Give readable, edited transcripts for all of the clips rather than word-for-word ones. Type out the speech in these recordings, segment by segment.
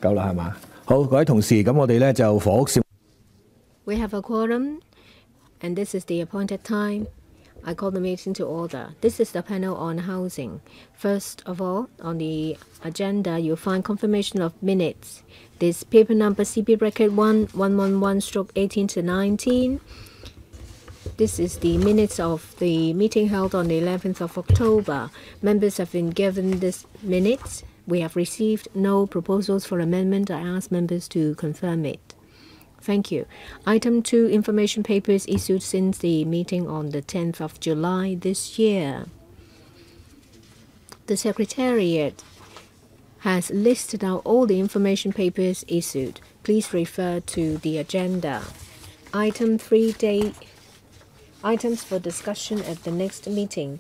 夠啦係嘛？好，各位同事，咁我哋咧就房屋事。We have a quorum, and this is the appointed time. I call the meeting to order. This is the panel on housing. First of all, on the agenda, you'll find confirmation of minutes. This paper number CB bracket 1111/18 to 19. This is the minutes of the meeting held on the 11th of October. Members have been given this minutes. We have received no proposals for amendment. I ask members to confirm it. Thank you. Item 2, information papers issued since the meeting on the 10th of July this year. The Secretariat has listed out all the information papers issued. Please refer to the agenda. Item 3, items for discussion at the next meeting.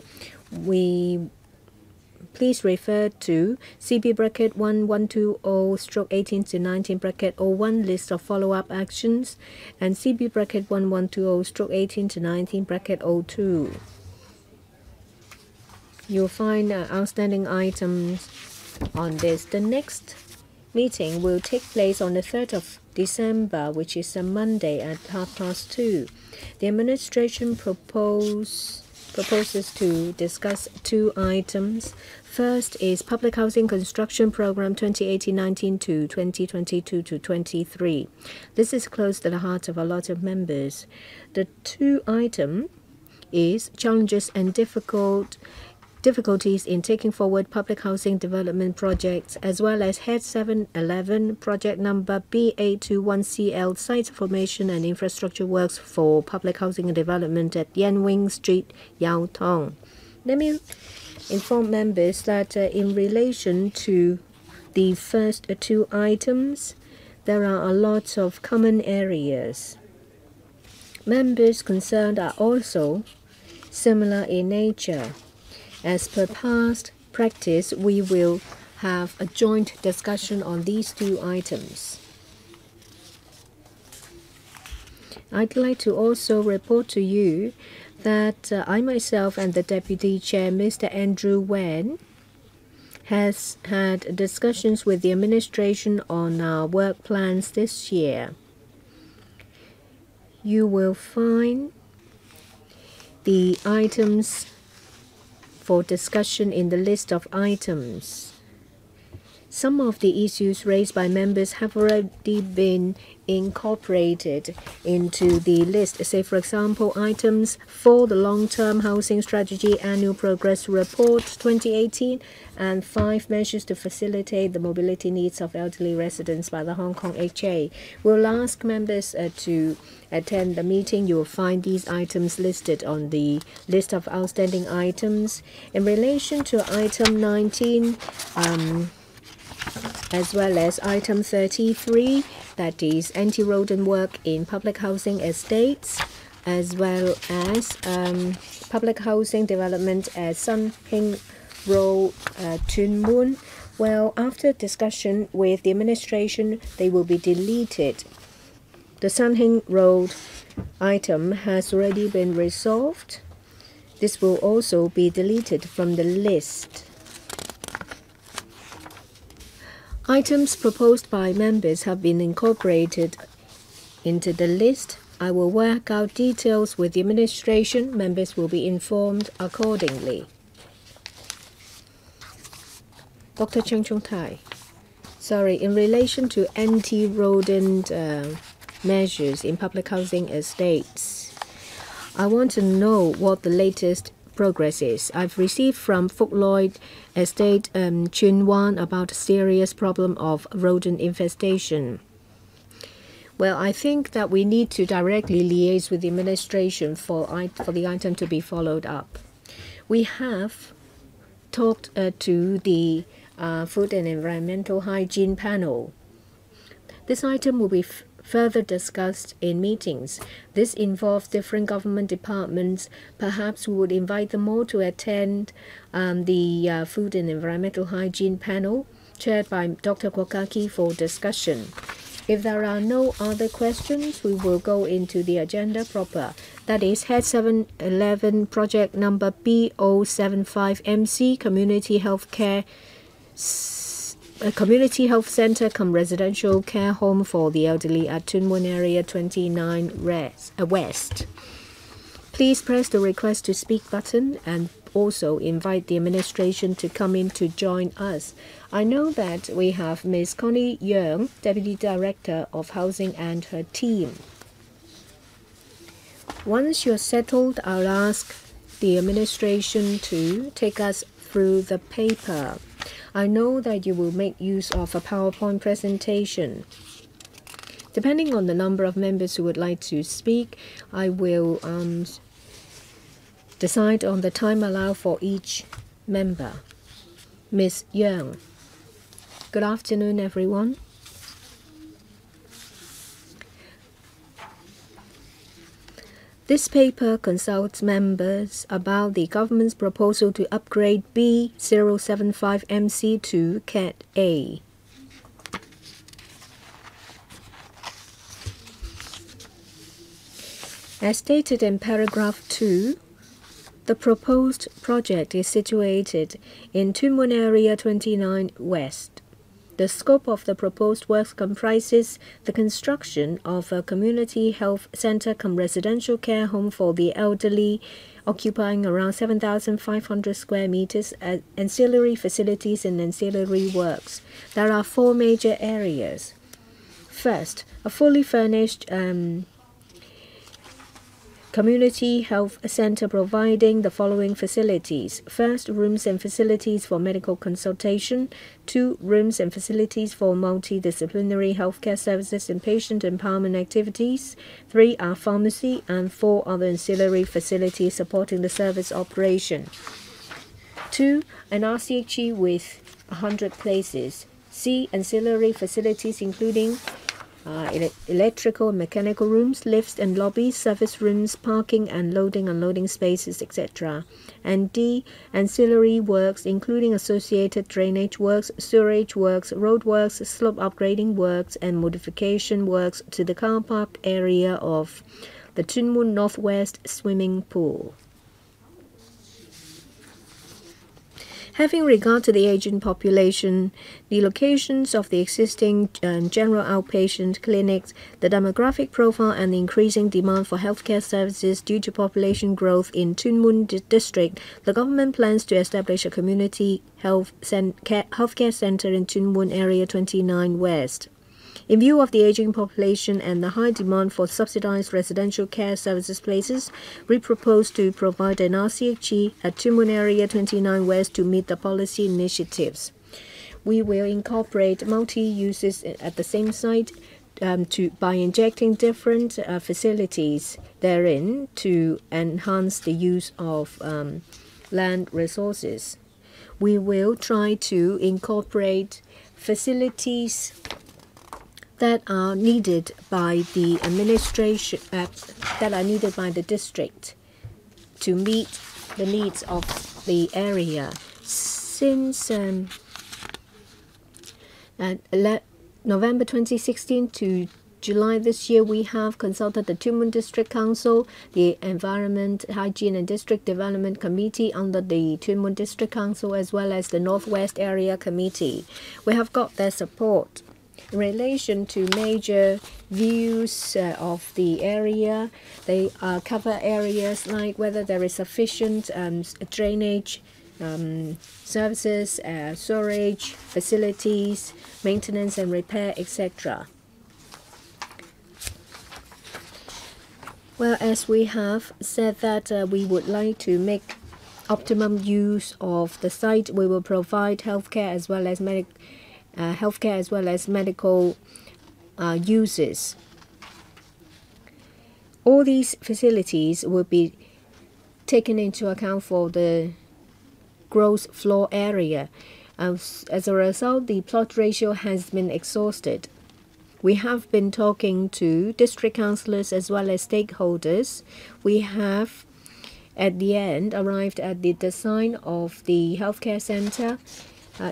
Please refer to CB bracket 1120/18 to 19 bracket 01 list of follow-up actions and CB bracket 1120/18 to 19 bracket 02. You'll find outstanding items on this. The next meeting will take place on the 3rd of December, which is a Monday at 2:30. The administration proposes to discuss 2 items. First is Public Housing Construction Program 2018-19 to 2022-23. This is close to the heart of a lot of members. The 2 item is challenges and difficulties in taking forward public housing development projects, as well as Head 711 project number B821CL site formation and infrastructure works for public housing and development at Yan Wing Street, Yau Tong. Let me inform members that in relation to the first 2 items, there are a lot of common areas. Members concerned are also similar in nature. As per past practice, we will have a joint discussion on these 2 items. I'd like to also report to you that I myself and the Deputy Chair, Mr. Andrew Wen, has had discussions with the administration on our work plans this year. You will find the items for discussion in the list of items. Some of the issues raised by members have already been incorporated into the list. Say, for example, items for the Long-Term Housing Strategy Annual Progress Report 2018 and 5 measures to facilitate the mobility needs of elderly residents by the Hong Kong HA. We'll ask members to attend the meeting. You will find these items listed on the list of outstanding items. In relation to item 19, as well as item 33, that is anti-rodent work in public housing estates, as well as public housing development at Sun Hing Road, Tuen Mun. Well, after discussion with the administration, they will be deleted. The Sun Hing Road item has already been resolved. This will also be deleted from the list. Items proposed by members have been incorporated into the list. I will work out details with the administration. Members will be informed accordingly. Dr. Cheng Chung Tai. Sorry, in relation to anti-rodent measures in public housing estates, I want to know what the latest progress is. I've received from Phúc Lloyd Estate Chi-chuen about a serious problem of rodent infestation. Well, I think that we need to directly liaise with the administration for the item to be followed up. We have talked to the Food and Environmental Hygiene Panel. This item will be further discussed in meetings. This involves different government departments. Perhaps we would invite them all to attend the Food and Environmental Hygiene Panel, chaired by Dr. Kwokaki, for discussion. If there are no other questions, we will go into the agenda proper. That is Head 711 project number B075MC, Community Healthcare a community health center cum residential care home for the elderly at Tuen Mun Area 29 West. Please press the request to speak button and also invite the administration to come in to join us. I know that we have Ms. Connie Yeung, Deputy Director of Housing, and her team. Once you're settled, I'll ask the administration to take us through the paper. I know that you will make use of a PowerPoint presentation. Depending on the number of members who would like to speak, I will decide on the time allowed for each member. Ms. Yeung. Good afternoon, everyone. This paper consults members about the government's proposal to upgrade B075MC to Cat A. As stated in paragraph 2, the proposed project is situated in Tuen Mun Area 29 West. The scope of the proposed works comprises the construction of a community health center cum residential care home for the elderly, occupying around 7,500 square meters, ancillary facilities and ancillary works. There are 4 major areas. First, a fully furnished community health center providing the following facilities. First, rooms and facilities for medical consultation. 2, rooms and facilities for multidisciplinary healthcare services and patient empowerment activities. 3 are pharmacy, and 4 other ancillary facilities supporting the service operation. 2, an RCHE with 100 places. C, ancillary facilities including electrical and mechanical rooms, lifts and lobbies, service rooms, parking and loading unloading spaces, etc. And D, ancillary works including associated drainage works, sewerage works, road works, slope upgrading works, and modification works to the car park area of the Tuen Mun Northwest swimming pool. Having regard to the aging population, the locations of the existing general outpatient clinics, the demographic profile, and the increasing demand for healthcare services due to population growth in Tuen Mun District, the government plans to establish a community healthcare center in Tuen Mun Area 29 West. In view of the aging population and the high demand for subsidized residential care services places, we propose to provide an RCHE at Tuen Mun Area 29 West to meet the policy initiatives. We will incorporate multi-uses at the same site by injecting different facilities therein to enhance the use of land resources. We will try to incorporate facilities that are needed by the administration, that are needed by the district to meet the needs of the area. Since November 2016 to July this year, we have consulted the Tuen Mun District Council, the Environment, Hygiene and District Development Committee under the Tuen Mun District Council, as well as the Northwest Area Committee. We have got their support. In relation to major views of the area, they cover areas like whether there is sufficient drainage services, storage facilities, maintenance and repair, etc. Well, as we have said that we would like to make optimum use of the site, we will provide healthcare as well as medical uses. All these facilities will be taken into account for the gross floor area. As a result, the plot ratio has been exhausted. We have been talking to district councillors as well as stakeholders. We have, at the end, arrived at the design of the healthcare center,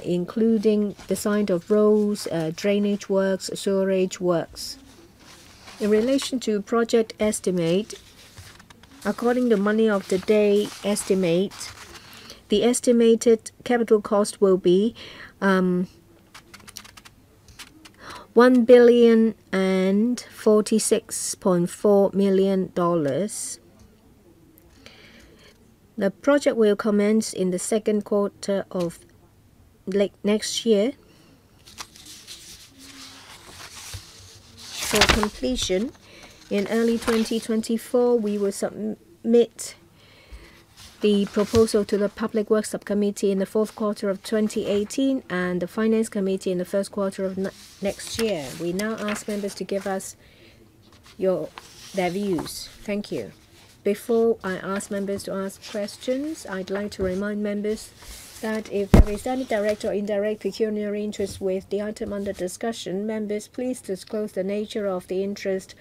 including design of roads, drainage works, sewerage works. In relation to project estimate, according to Money of the Day estimate, the estimated capital cost will be $1,046.4 million. The project will commence in the second quarter of next year. For completion, in early 2024, we will submit the proposal to the Public Works Subcommittee in the fourth quarter of 2018 and the Finance Committee in the first quarter of next year. We now ask members to give us their views. Thank you. Before I ask members to ask questions, I'd like to remind members that if there is any direct or indirect pecuniary interest with the item under discussion, members please disclose the nature of the interest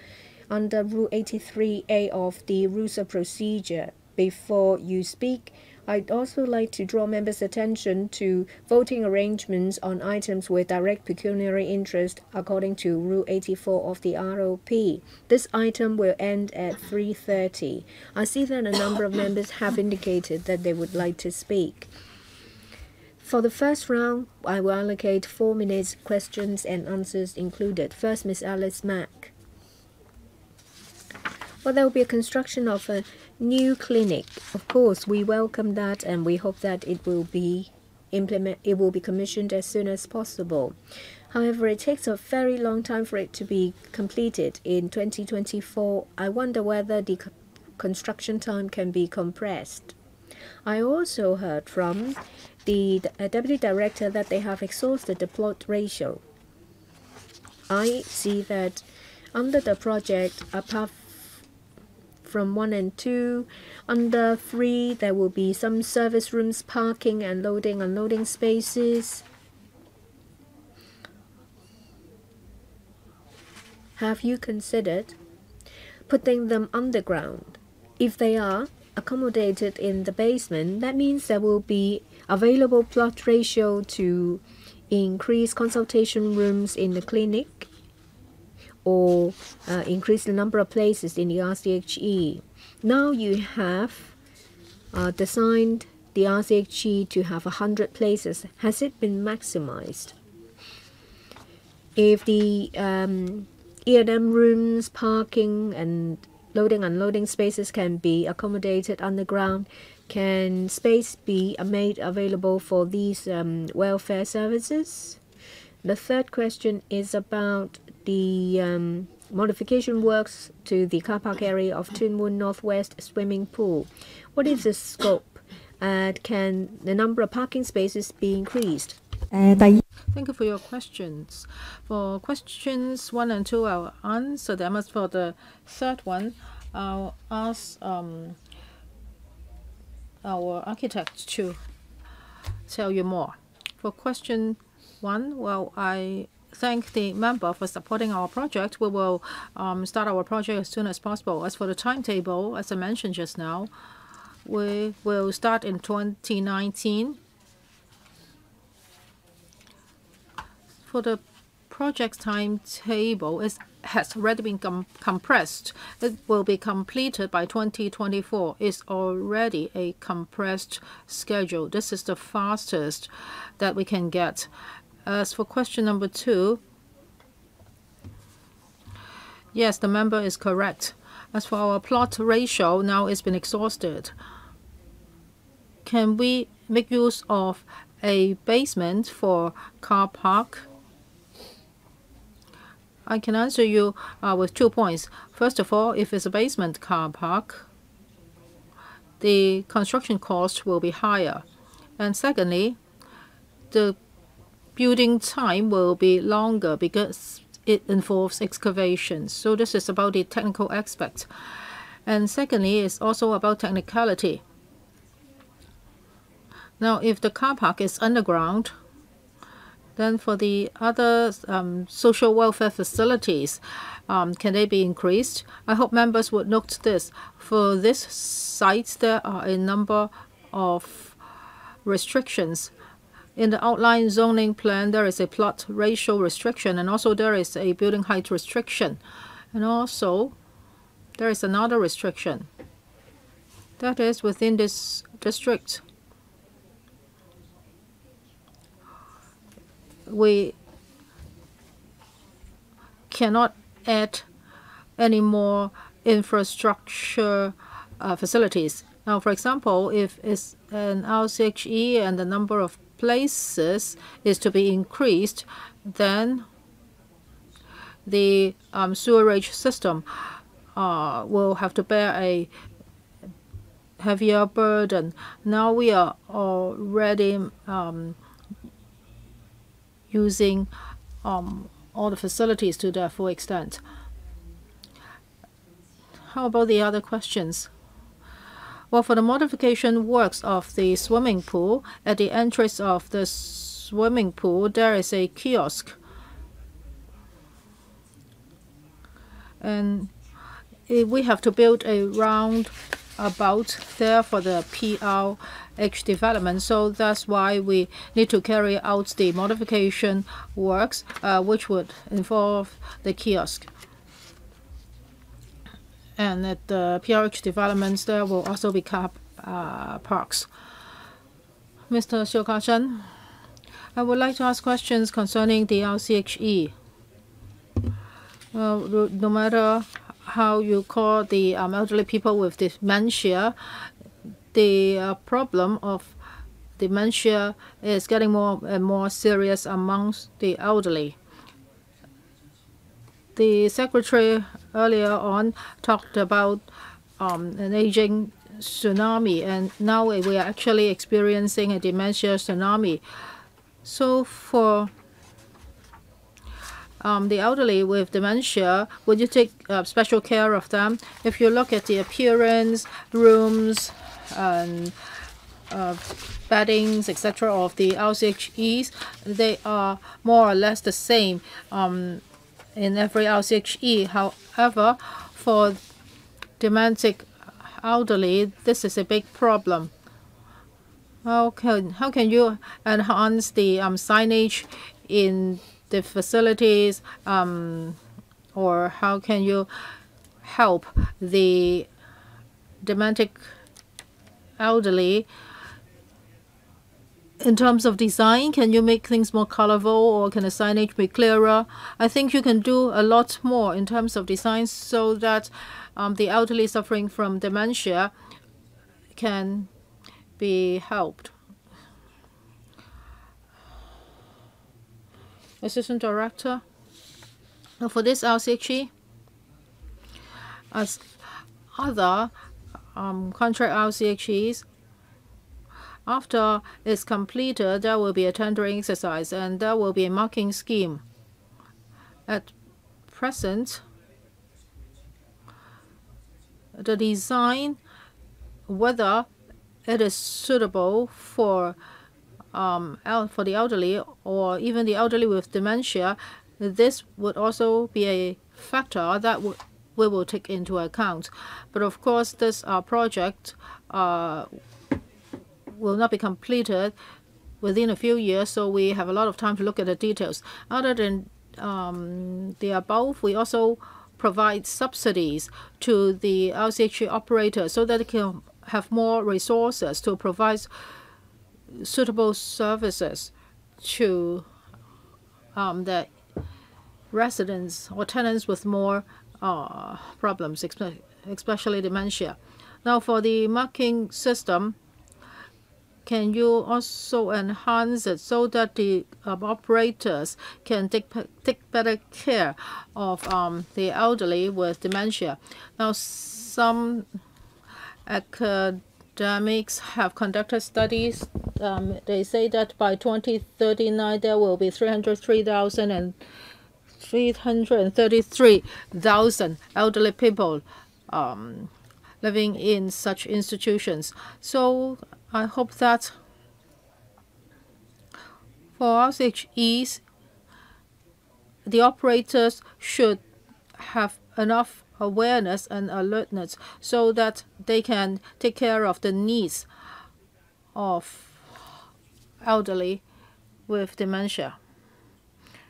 under Rule 83A of the Rules of Procedure before you speak. I'd also like to draw members' attention to voting arrangements on items with direct pecuniary interest according to Rule 84 of the ROP. This item will end at 3:30. I see that a number of members have indicated that they would like to speak. For the first round, I will allocate 4 minutes, questions and answers included. First, Ms. Alice Mack. Well, there will be a construction of a new clinic. Of course, we welcome that and we hope that it will be commissioned as soon as possible. However, it takes a very long time for it to be completed in 2024. I wonder whether the construction time can be compressed. I also heard from the Deputy Director that they have exhausted the plot ratio. I see that under the project, apart from 1 and 2, under 3 there will be some service rooms, parking and loading and unloading spaces. Have you considered putting them underground? If they are accommodated in the basement, that means there will be available plot ratio to increase consultation rooms in the clinic or increase the number of places in the RCHE. Now you have designed the RCHE to have 100 places. Has it been maximized? If the E&M rooms, parking and loading and unloading spaces can be accommodated underground, can space be made available for these welfare services? The third question is about the modification works to the car park area of Tuen Mun Northwest Swimming Pool. What is the scope and can the number of parking spaces be increased? Thank you for your questions. For questions 1 and 2, I'll answer them. As for the third one, I'll ask our architect to tell you more. For question 1, well, I thank the member for supporting our project. We will start our project as soon as possible. As for the timetable, as I mentioned just now, we will start in 2019. For the project timetable, it has already been compressed. It will be completed by 2024. It's already a compressed schedule. This is the fastest that we can get. As for question number 2, yes, the member is correct. As for our plot ratio, now it's been exhausted. Can we make use of a basement for car park? I can answer you with 2 points. First of all, if it's a basement car park, the construction cost will be higher. And secondly, the building time will be longer because it involves excavations. So this is about the technical aspect. And secondly, it's also about technicality. Now, if the car park is underground, then for the other social welfare facilities, can they be increased? I hope members would note this. For this site, there are a number of restrictions. In the outline zoning plan, there is a plot ratio restriction, and also there is a building height restriction. And also, there is another restriction. That is within this district. We cannot add any more infrastructure facilities. Now, for example, if it's an RCHE and the number of places is to be increased, then the sewerage system will have to bear a heavier burden. Now we are already using all the facilities to their full extent. How about the other questions? Well, for the modification works of the swimming pool, at the entrance of the swimming pool, there is a kiosk. And we have to build a roundabout there for the PRH development. So that's why we need to carry out the modification works, which would involve the kiosk. And at the PRH developments, there will also be car parks. Mr. Xiu Ka-chen, I would like to ask questions concerning the RCHE. No matter how you call the elderly people with dementia, the problem of dementia is getting more and more serious amongst the elderly. The secretary earlier on talked about an aging tsunami, and now we are actually experiencing a dementia tsunami. So for the elderly with dementia, would you take special care of them? If you look at the appearance, rooms, and beddings, etc., of the RCHEs, they are more or less the same in every RCHE. However, for dementic elderly, this is a big problem. How can you enhance the signage in the facilities, or how can you help the dementic elderly in terms of design? Can you make things more colorful, or can the signage be clearer? I think you can do a lot more in terms of design so that the elderly suffering from dementia can be helped. Assistant Director, for this RCHE, as other contract RCHEs, after it's completed, there will be a tendering exercise and there will be a marking scheme. At present, the design, whether it is suitable for the elderly or even the elderly with dementia, this would also be a factor that we will take into account. But of course, this project will not be completed within a few years, so we have a lot of time to look at the details. Other than the above, we also provide subsidies to the RCHE operators so that they can have more resources to provide suitable services to the residents or tenants with more problems, especially dementia. Now, for the marking system, can you also enhance it so that the operators can take better care of the elderly with dementia? Now, some academics have conducted studies. They say that by 2039 there will be 333,000 elderly people living in such institutions. So I hope that for RCHEs, the operators should have enough awareness and alertness so that they can take care of the needs of elderly with dementia.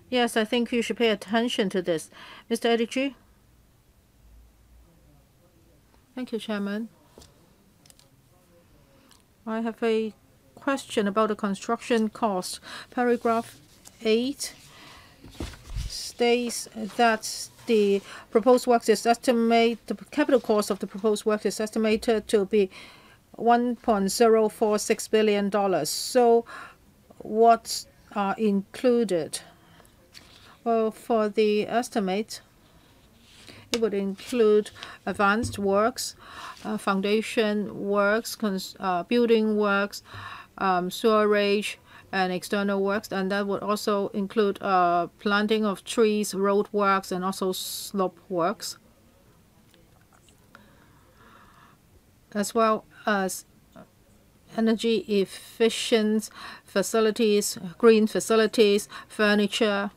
Yes, I think you should pay attention to this. Mr. Edichi? Thank you, Chairman. I have a question about the construction cost. Paragraph 8 states that the proposed works is the capital cost of the proposed work is estimated to be $1.046 billion. So what's included? Well, for the estimate, it would include advanced works, foundation works, building works, sewerage, and external works, and that would also include planting of trees, road works, and also slope works, as well as energy efficient facilities, green facilities, furniture.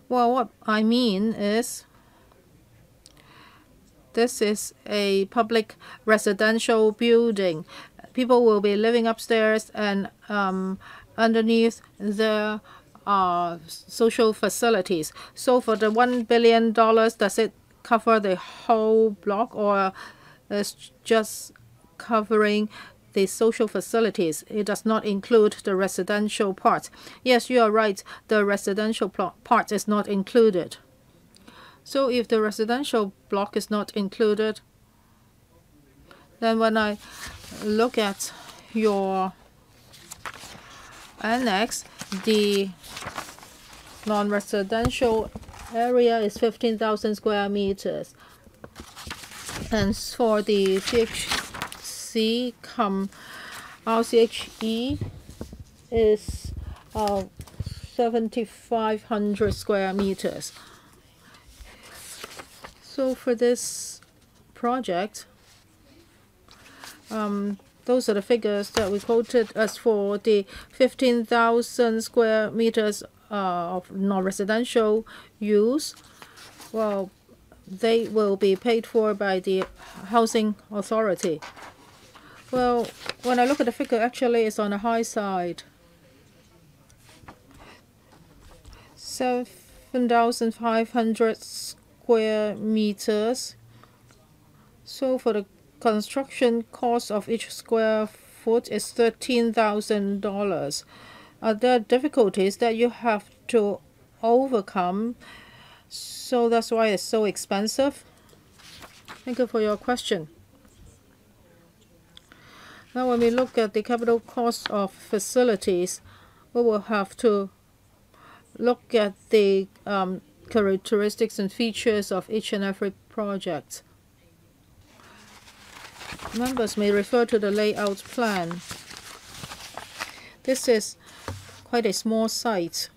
Well, what I mean is this is a public residential building. People will be living upstairs, and underneath there are social facilities. So for the $1 billion, does it cover the whole block, or is just covering the social facilities? It does not include the residential part. Yes, you are right. The residential part is not included. So if the residential block is not included, then when I look at your annex, the non-residential area is 15,000 square meters. And for the CHC RCHE is 7,500 square meters. So for this project, those are the figures that we quoted. As for the 15,000 square meters of non-residential use, well, they will be paid for by the housing authority. Well, when I look at the figure, actually it's on the high side. 7,500 square meters. So for the construction cost of each square foot is $13,000. Are there difficulties that you have to overcome? So that's why it's so expensive? Thank you for your question. Now when we look at the capital cost of facilities, we will have to look at the characteristics and features of each and every project. Members may refer to the layout plan. This is quite a small site.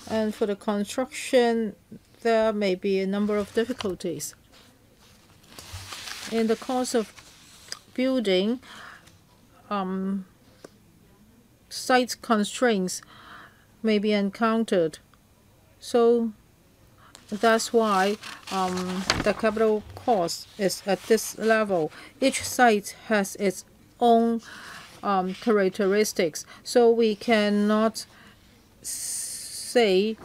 And for the construction, there may be a number of difficulties. In the course of building, site constraints may be encountered. So that's why the capital cost is at this level. Each site has its own characteristics. So we cannot say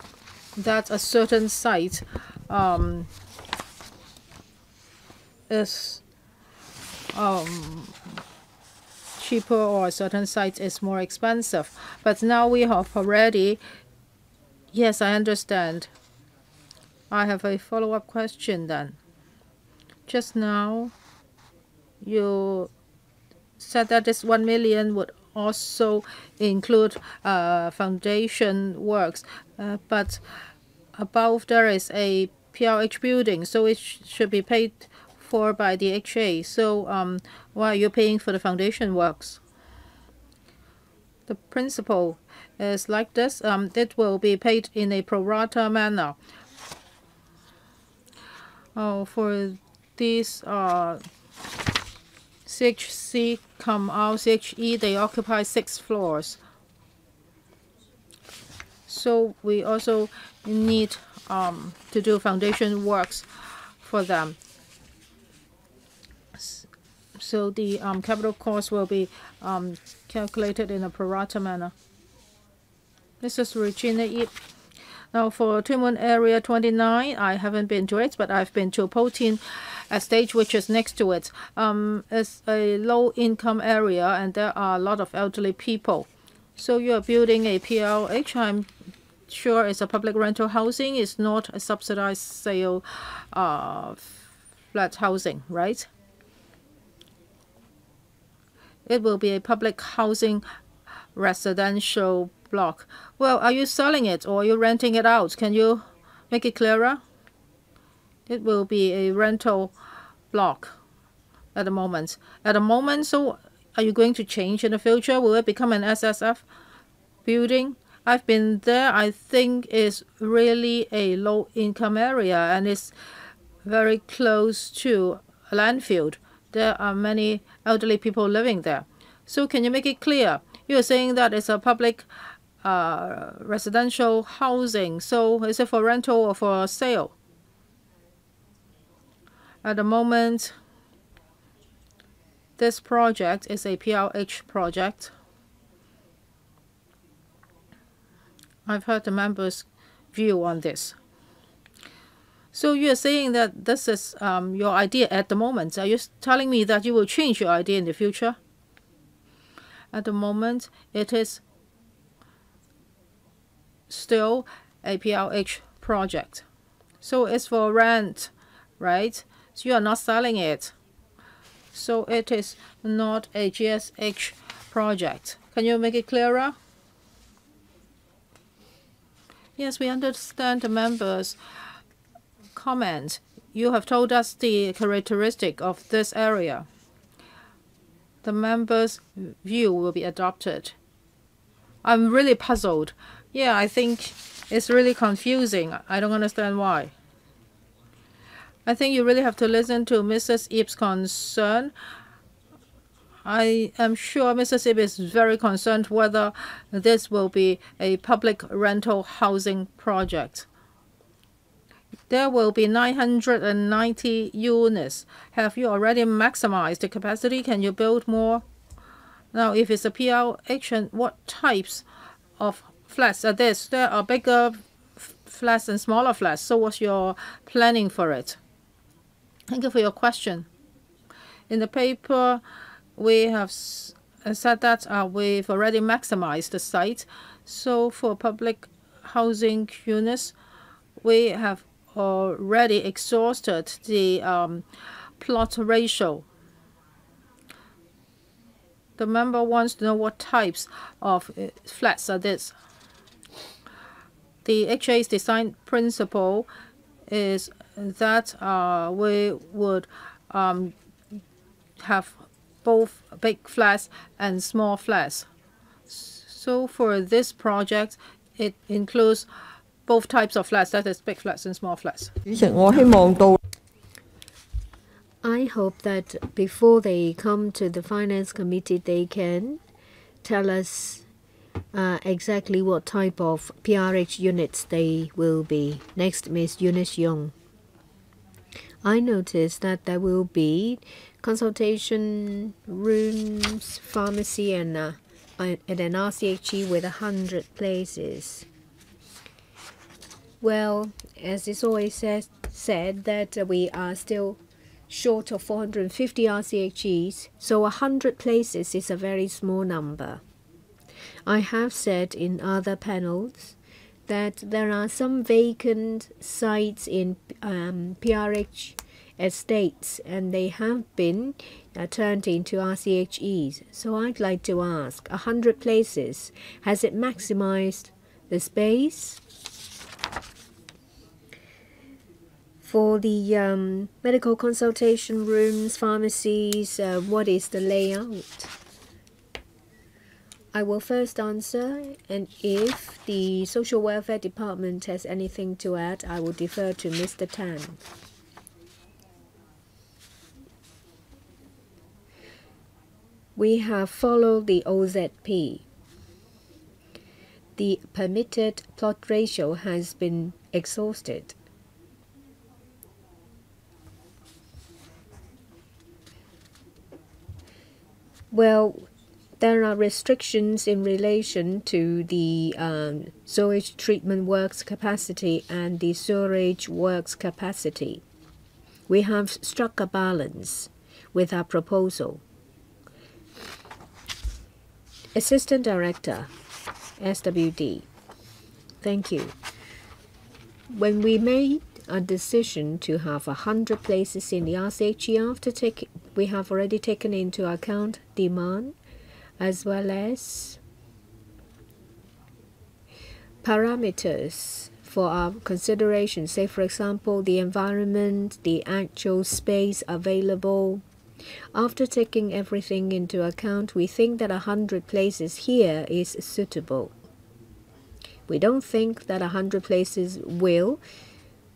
that a certain site is cheaper or a certain site is more expensive. But now we have already, yes, I understand. I have a follow-up question then. Just now, you said that this 1 million would also include foundation works, but above there is a PRH building, so it should be paid for by the HA. So why are you paying for the foundation works? The principle is like this. It will be paid in a pro rata manner. For these CHC RCHE, they occupy 6 floors. So we also need to do foundation works for them. So the capital cost will be calculated in a pro rata manner. This is Regina Yip. Now for Tuen Mun Area 29, I haven't been to it, but I've been to Po Tin Estate, which is next to it. It's a low-income area, and there are a lot of elderly people. So you are building a PLH. I'm sure it's a public rental housing. It's not a subsidized sale flat housing, right? It will be a public housing residential block. Well, are you selling it or are you renting it out? Can you make it clearer? It will be a rental block at the moment. At the moment, so are you going to change in the future? Will it become an SSF building? I've been there. I think it's really a low-income area and it's very close to a landfill. There are many elderly people living there. So can you make it clear? You're saying that it's a public residential housing. So is it for rental or for sale? At the moment, this project is a PLH project. I've heard the members' view on this. So you're saying that this is your idea at the moment. Are you telling me that you will change your idea in the future? At the moment, it is still a PLH project. So it's for rent, right? So you are not selling it. So it is not a GSH project. Can you make it clearer? Yes, we understand the members' comment. You have told us the characteristic of this area. The members' view will be adopted. I'm really puzzled. Yeah, I think it's really confusing. I don't understand why. I think you really have to listen to Mrs. Yip's concern. I am sure Mrs. Yip is very concerned whether this will be a public rental housing project. There will be 990 units. Have you already maximized the capacity? Can you build more? Now, if it's a PLH, what types of flats are this? There are bigger flats and smaller flats. So what's your planning for it? Thank you for your question. In the paper, we have said that we've already maximized the site. So for public housing units, we have already exhausted the plot ratio. The member wants to know what types of flats are this. The HA's design principle is that we would have both big flats and small flats. So for this project, it includes both types of flats, that is big flats and small flats. I hope that before they come to the Finance Committee, they can tell us exactly what type of PRH units they will be. Next, Ms. Eunice Young. I noticed that there will be consultation rooms, pharmacy, and an RCHE with 100 places. Well, as it's always said that we are still short of 450 RCHEs, so 100 places is a very small number. I have said in other panels that there are some vacant sites in PRH estates and they have been turned into RCHEs. So I'd like to ask, 100 places, has it maximized the space? For the medical consultation rooms, pharmacies, what is the layout? I will first answer, and if the Social Welfare Department has anything to add, I will defer to Mr. Tan. We have followed the OZP. The permitted plot ratio has been exhausted. Well, there are restrictions in relation to the sewage treatment works capacity and the sewerage works capacity. We have struck a balance with our proposal. Assistant Director, SWD. Thank you. When we made a decision to have 100 places in the RCHE, we have already taken into account demand as well as parameters for our consideration. Say, for example, the environment, the actual space available. After taking everything into account, we think that 100 places here is suitable. We don't think that 100 places will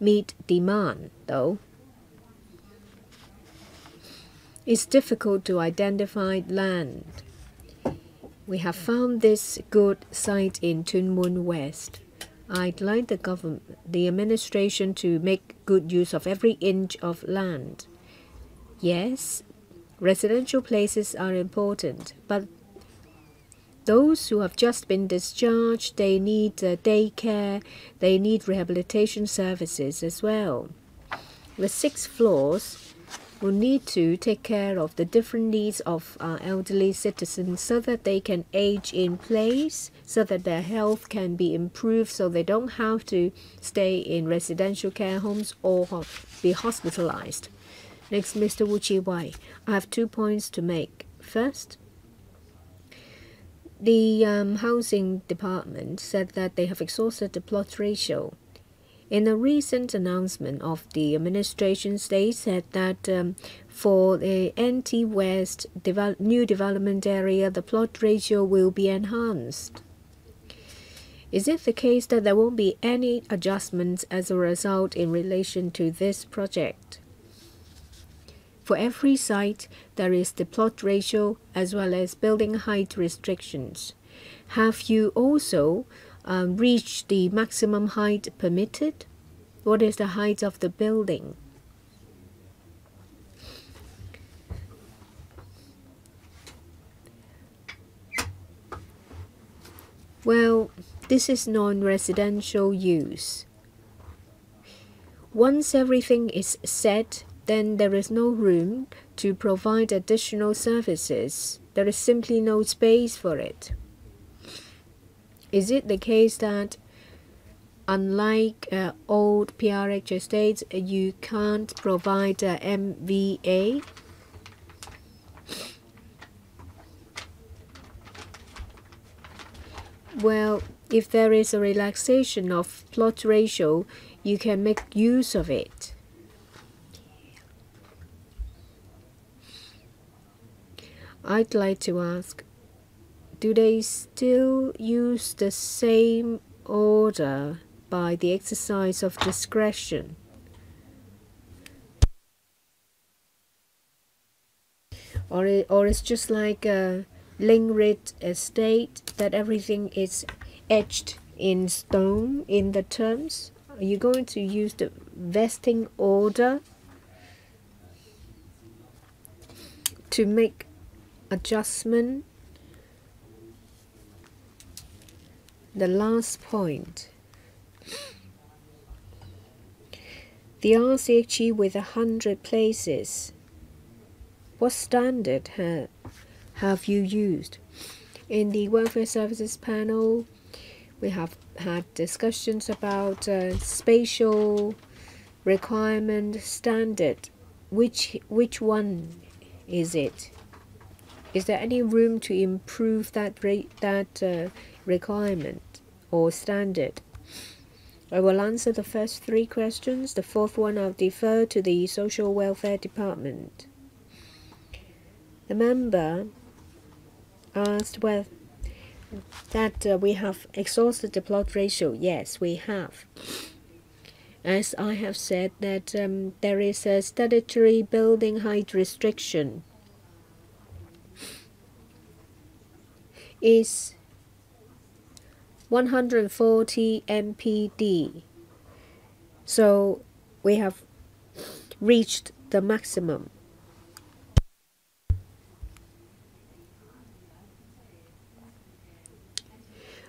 meet demand, though. It's difficult to identify land. We have found this good site in Tuen Mun West. I'd like the administration to make good use of every inch of land. Yes, residential places are important, but those who have just been discharged, they need daycare, they need rehabilitation services as well. The 6 floors will need to take care of the different needs of our elderly citizens so that they can age in place, so that their health can be improved, so they don't have to stay in residential care homes or be hospitalized. Next, Mr. Wu Chi-wai. I have 2 points to make. First, the housing department said that they have exhausted the plot ratio. In a recent announcement of the administration, they said that for the NT West new development area, the plot ratio will be enhanced. Is it the case that there won't be any adjustments as a result in relation to this project? For every site, there is the plot ratio as well as building height restrictions. Have you also reached the maximum height permitted? What is the height of the building? Well, this is non-residential use. Once everything is set, then there is no room to provide additional services. There is simply no space for it. Is it the case that unlike old PRH estates, you can't provide MVA? Well, if there is a relaxation of plot ratio, you can make use of it. I'd like to ask, do they still use the same order by the exercise of discretion? Or it's just like a Lingrid estate that everything is etched in stone in the terms? Are you going to use the vesting order to make adjustment? The last point. The RCHE with 100 places. What standard have you used? In the Welfare Services panel, we have had discussions about spatial requirement standard. Which one is it? Is there any room to improve that requirement or standard? I will answer the first 3 questions. The 4th one I'll defer to the Social Welfare Department. The member asked whether we have exhausted the plot ratio. Yes, we have. As I have said that there is a statutory building height restriction. Is 140 MPD. So we have reached the maximum.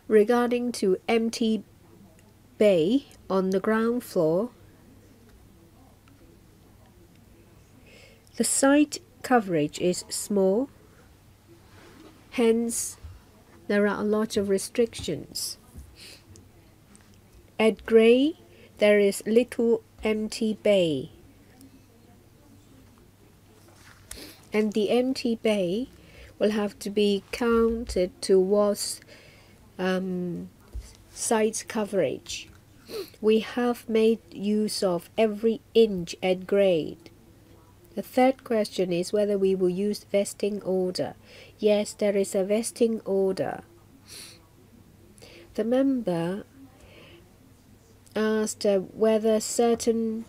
Regarding to empty bay on the ground floor, the site coverage is small, hence there are a lot of restrictions. At grade, there is little empty bay. And the empty bay will have to be counted towards site coverage. We have made use of every inch at grade. The third question is whether we will use vesting order. Yes, there is a vesting order. The member asked whether certain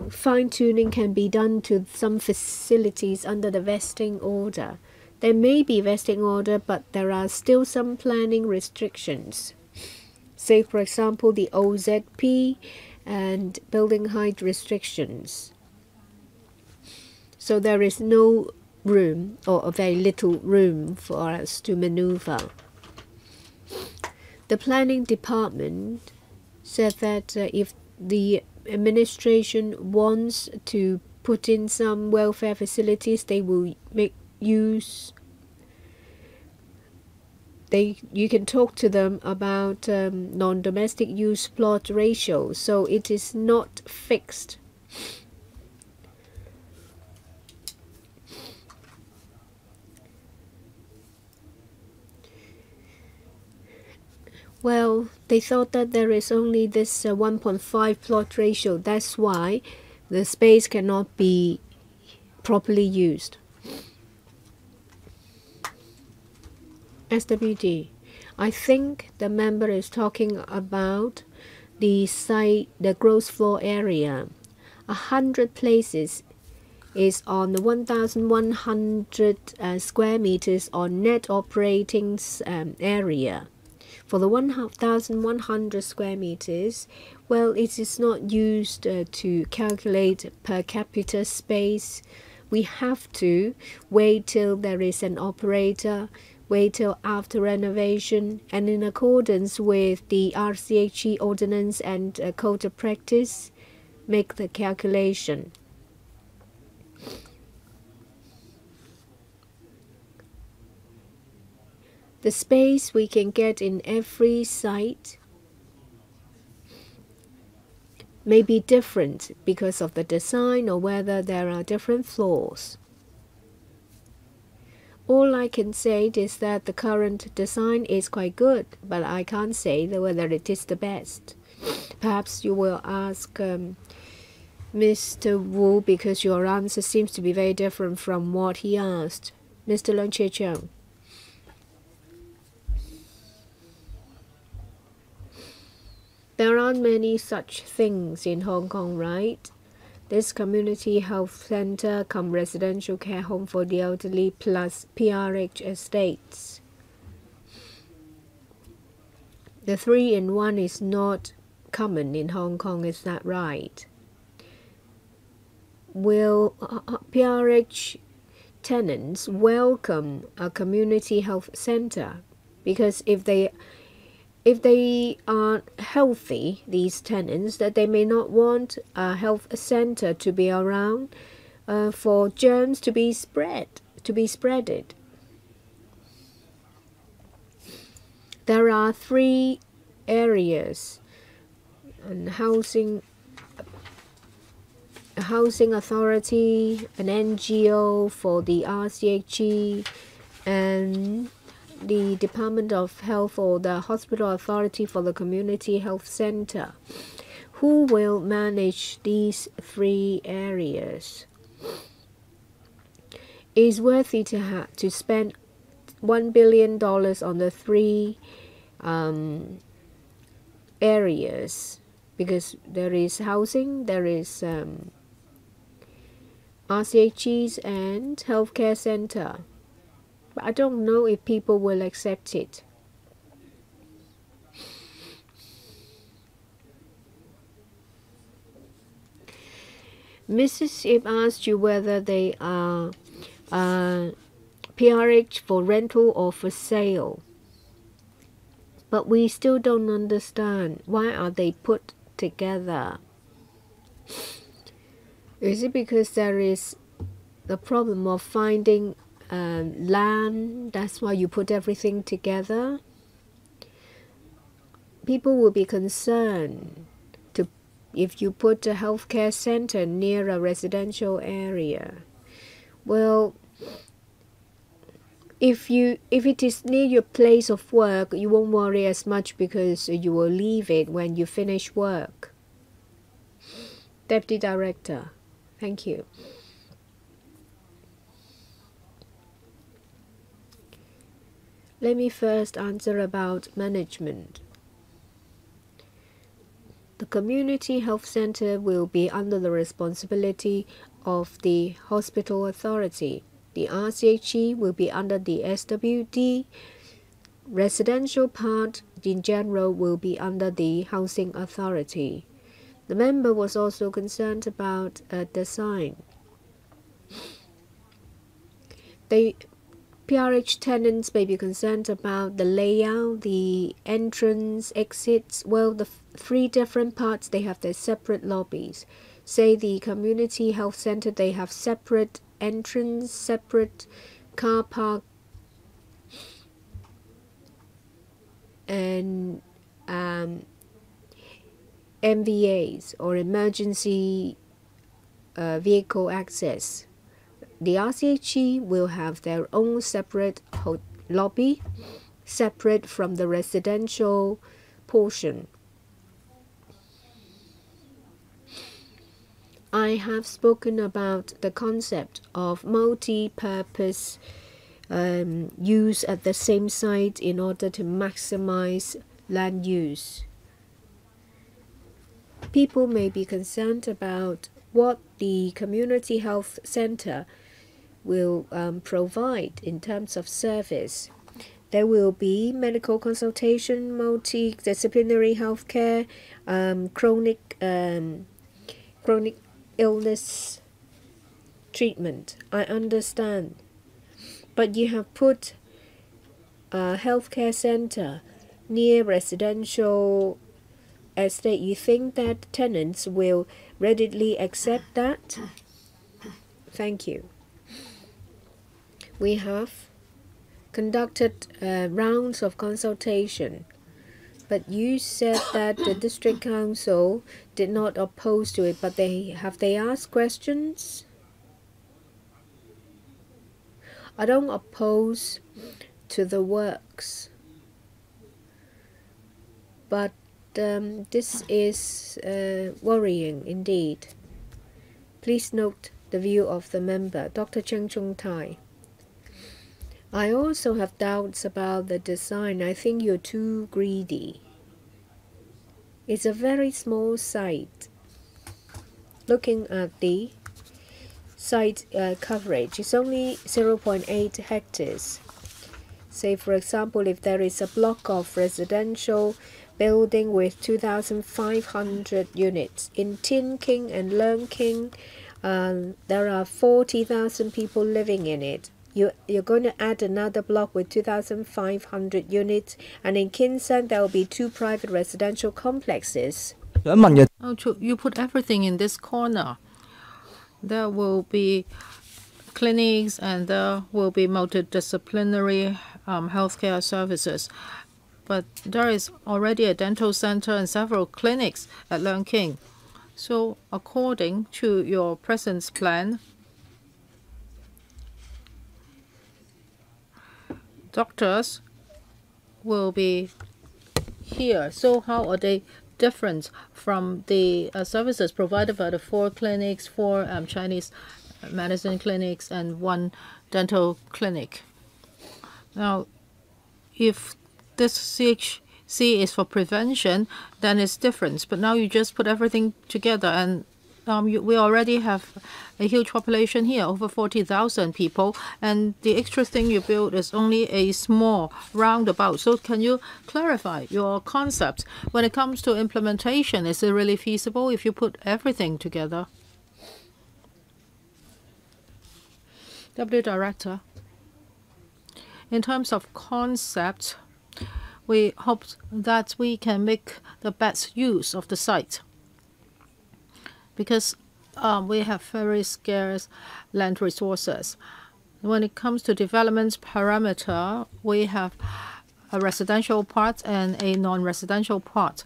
fine-tuning can be done to some facilities under the vesting order. There may be vesting order, but there are still some planning restrictions. Say, for example, the OZP and building height restrictions. So there is no room, or a very little room, for us to maneuver. The planning department said that if the administration wants to put in some welfare facilities, they will make use. You can talk to them about non-domestic use plot ratio, so it is not fixed. Well, they thought that there is only this 1.5 plot ratio. That's why the space cannot be properly used. SWD. I think the member is talking about the site, the gross floor area. 100 places is on the 1,100 square meters on net operating area. For the 1,100 square meters, well, it is not used to calculate per capita space. We have to wait till there is an operator, wait till after renovation, and in accordance with the RCHE ordinance and code of practice, make the calculation. The space we can get in every site may be different because of the design or whether there are different floors. All I can say is that the current design is quite good, but I can't say whether it is the best. Perhaps you will ask Mr. Wu, because your answer seems to be very different from what he asked. Mr. Leung Chi-chuen. There aren't many such things in Hong Kong, right? This community health center cum residential care home for the elderly plus PRH estates. The 3-in-1 is not common in Hong Kong, is that right? Will PRH tenants welcome a community health center? Because if they are healthy, these tenants, that they may not want a health center to be around for germs to be spreaded. There are 3 areas: and housing authority, an NGO for the RCHE, and the Department of Health or the Hospital Authority for the Community Health Center. Who will manage these 3 areas? It is worthy to spend $1 billion on the 3 areas, because there is housing, there is RCHEs and healthcare center. But I don't know if people will accept it. Mrs. Ip asked you whether they are PRH for rental or for sale. But we still don't understand, why are they put together? Is it because there is the problem of finding land. That's why you put everything together. People will be concerned if you put a healthcare center near a residential area. Well, if it is near your place of work, you won't worry as much because you will leave it when you finish work. Deputy Director, thank you. Let me first answer about management. The community health center will be under the responsibility of the hospital authority. The RCHE will be under the SWD. Residential part in general will be under the housing authority. The member was also concerned about design. PRH tenants may be concerned about the layout, the entrance, exits. Well, the three different parts, they have their separate lobbies. Say the community health center, they have separate entrance, separate car park, and MVAs or emergency vehicle access. The RCHE will have their own separate lobby, separate from the residential portion. I have spoken about the concept of multi-purpose use at the same site in order to maximize land use. People may be concerned about what the community health center will provide in terms of service. There will be medical consultation, multidisciplinary healthcare, chronic illness treatment. I understand. But you have put a healthcare center near residential estate. You think that tenants will readily accept that? Thank you. We have conducted rounds of consultation, but you said that the district council did not oppose to it, but they asked questions? I don't oppose to the works, but this is worrying indeed. Please note the view of the member, Dr. Cheng Chung Tai. I also have doubts about the design. I think you're too greedy. It's a very small site. Looking at the site coverage, it's only 0.8 hectares. Say, for example, if there is a block of residential building with 2,500 units. In Tin King and Leung King, there are 40,000 people living in it. You're going to add another block with 2,500 units, and in Kinsan there will be 2 private residential complexes. You put everything in this corner. There will be clinics and there will be multidisciplinary healthcare services. But there is already a dental center and several clinics at Leung King. So according to your present plan, doctors will be here. So how are they different from the services provided by the 4 clinics, 4 Chinese medicine clinics, and 1 dental clinic? Now, if this CHC is for prevention, then it's different. But now you just put everything together, and we already have a huge population here, over 40,000 people, and the extra thing you build is only a small roundabout. So can you clarify your concept? When it comes to implementation, is it really feasible if you put everything together? Deputy Director, in terms of concept, we hope that we can make the best use of the site, because we have very scarce land resources. When it comes to development parameter, we have a residential part and a non-residential part.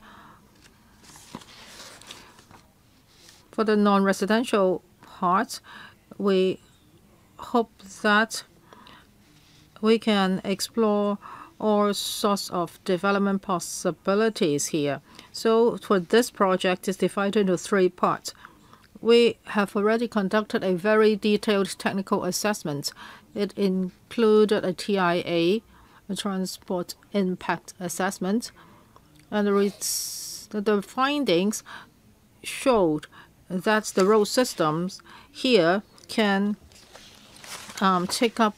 For the non-residential part, we hope that we can explore all sorts of development possibilities here. So for this project, it's divided into 3 parts. We have already conducted a very detailed technical assessment. It included a TIA, a transport impact assessment, and the findings showed that the road systems here can take up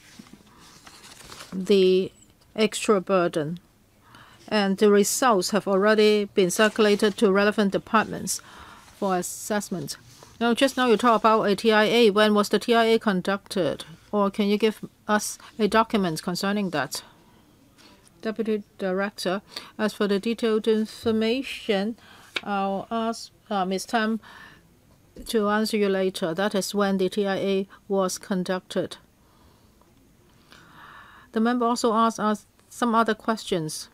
the extra burden. And the results have already been circulated to relevant departments for assessment. Now, just now you talk about a TIA. When was the TIA conducted? Or can you give us a document concerning that? Deputy Director, as for the detailed information, I'll ask Ms. Tam to answer you later. That is when the TIA was conducted. The member also asked us some other questions.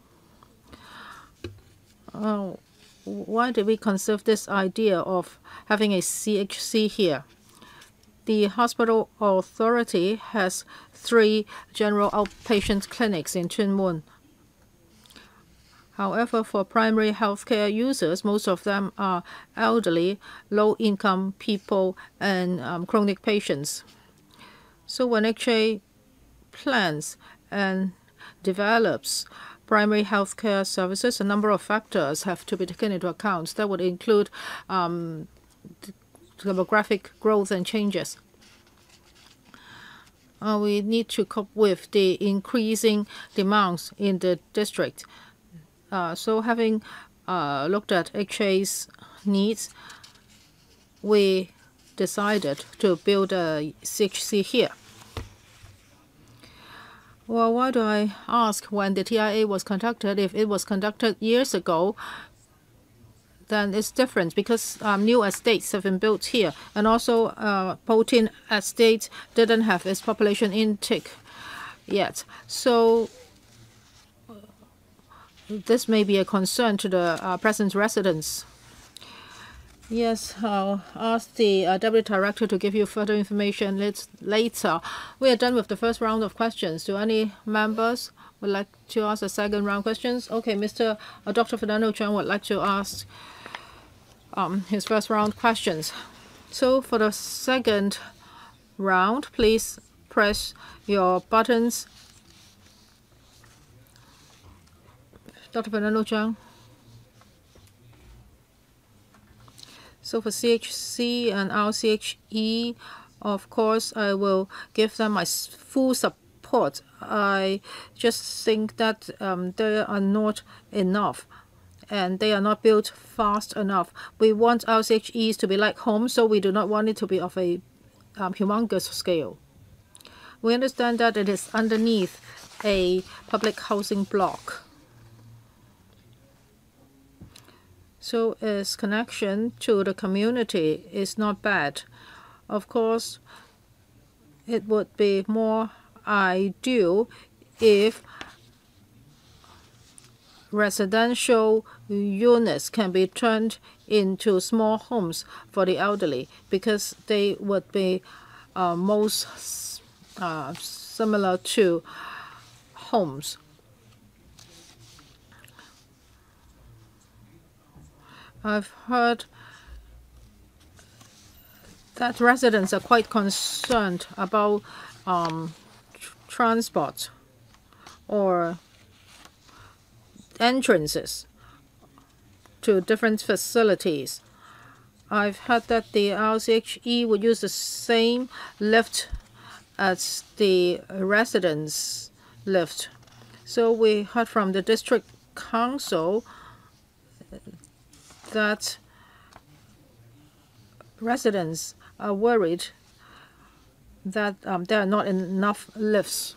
Why did we conceive this idea of having a CHC here? The hospital authority has 3 general outpatient clinics in Chuen Mun. However, for primary healthcare users, most of them are elderly, low-income people, and chronic patients. So when HA plans and develops primary healthcare services, a number of factors have to be taken into account. That would include demographic growth and changes. We need to cope with the increasing demands in the district. So having looked at HA's needs, we decided to build a CHC here. Well, why do I ask when the TIA was conducted? If it was conducted years ago, then it's different because new estates have been built here. And also, Potin Estate didn't have its population intake yet. So this may be a concern to the present residents. Yes, I'll ask the Deputy Director to give you further information later. We are done with the first round of questions. Do any members would like to ask a second round questions? Okay, Dr. Fernando Cheung would like to ask his first round questions. So for the second round, please press your buttons. Dr. Fernando Cheung. So for CHC and RCHE, of course, I will give them my full support. I just think that they are not enough and they are not built fast enough. We want RCHEs to be like home, so we do not want it to be of a humongous scale. We understand that it is underneath a public housing block. So its connection to the community is not bad. Of course, it would be more ideal if residential units can be turned into small homes for the elderly because they would be most similar to homes. I've heard that residents are quite concerned about transport or entrances to different facilities. I've heard that the RCHE would use the same lift as the residents' lift. So we heard from the district council that residents are worried that there are not enough lifts.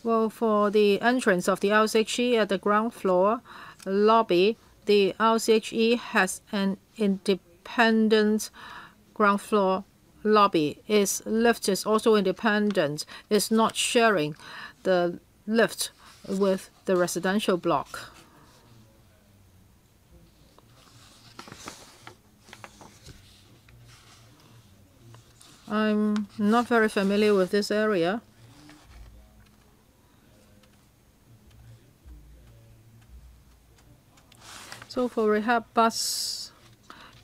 Well, for the entrance of the RCHE at the ground floor lobby, the RCHE has an independent ground floor lobby. Its lift is also independent. It's not sharing the lift with the residential block. I'm not very familiar with this area. So for rehab bus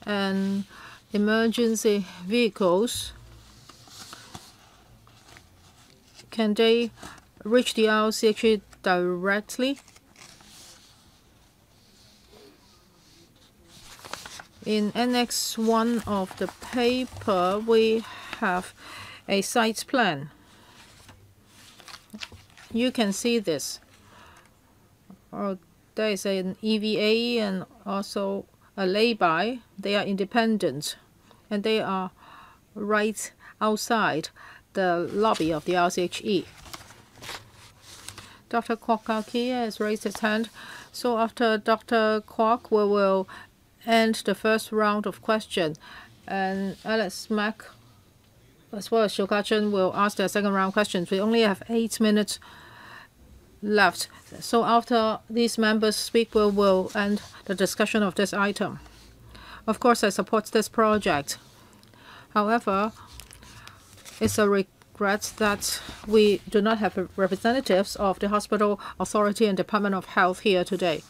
and emergency vehicles, can they reach the RCHE directly? In Annex 1 of the paper, we have a site plan. You can see this. There is an EVA and also a lay-by. They are independent, and they are right outside the lobby of the RCHE. Dr. Kwok has raised his hand. So after Dr. Kwok, we will end the first round of questions, and Alex Mack as well as Chi-chuen will ask their second round questions. We only have 8 minutes left. So after these members speak, we will end the discussion of this item. Of course, I support this project. However, it's a regret that we do not have representatives of the Hospital Authority and Department of Health here today.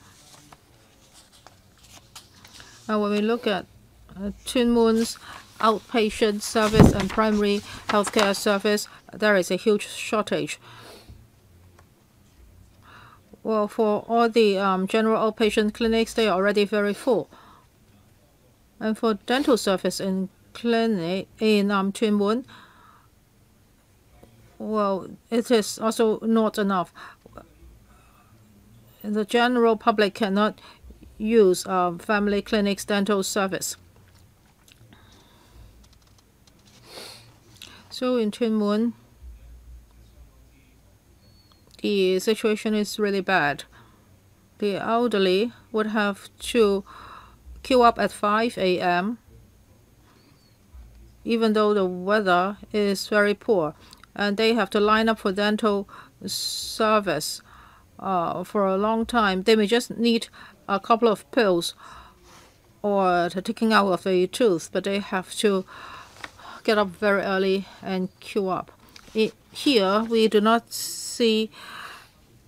Now, when we look at Tuen Mun's outpatient service and primary healthcare service, there is a huge shortage. Well, for all the general outpatient clinics, they are already very full. And for dental service in clinic in Tuen Mun, well, it is also not enough. The general public cannot use family clinics dental service. So in Tuen Mun, the situation is really bad. The elderly would have to queue up at 5 a.m. even though the weather is very poor, and they have to line up for dental service for a long time. They may just need a couple of pills or the taking out of a tooth, but they have to get up very early and queue up. Here, we do not see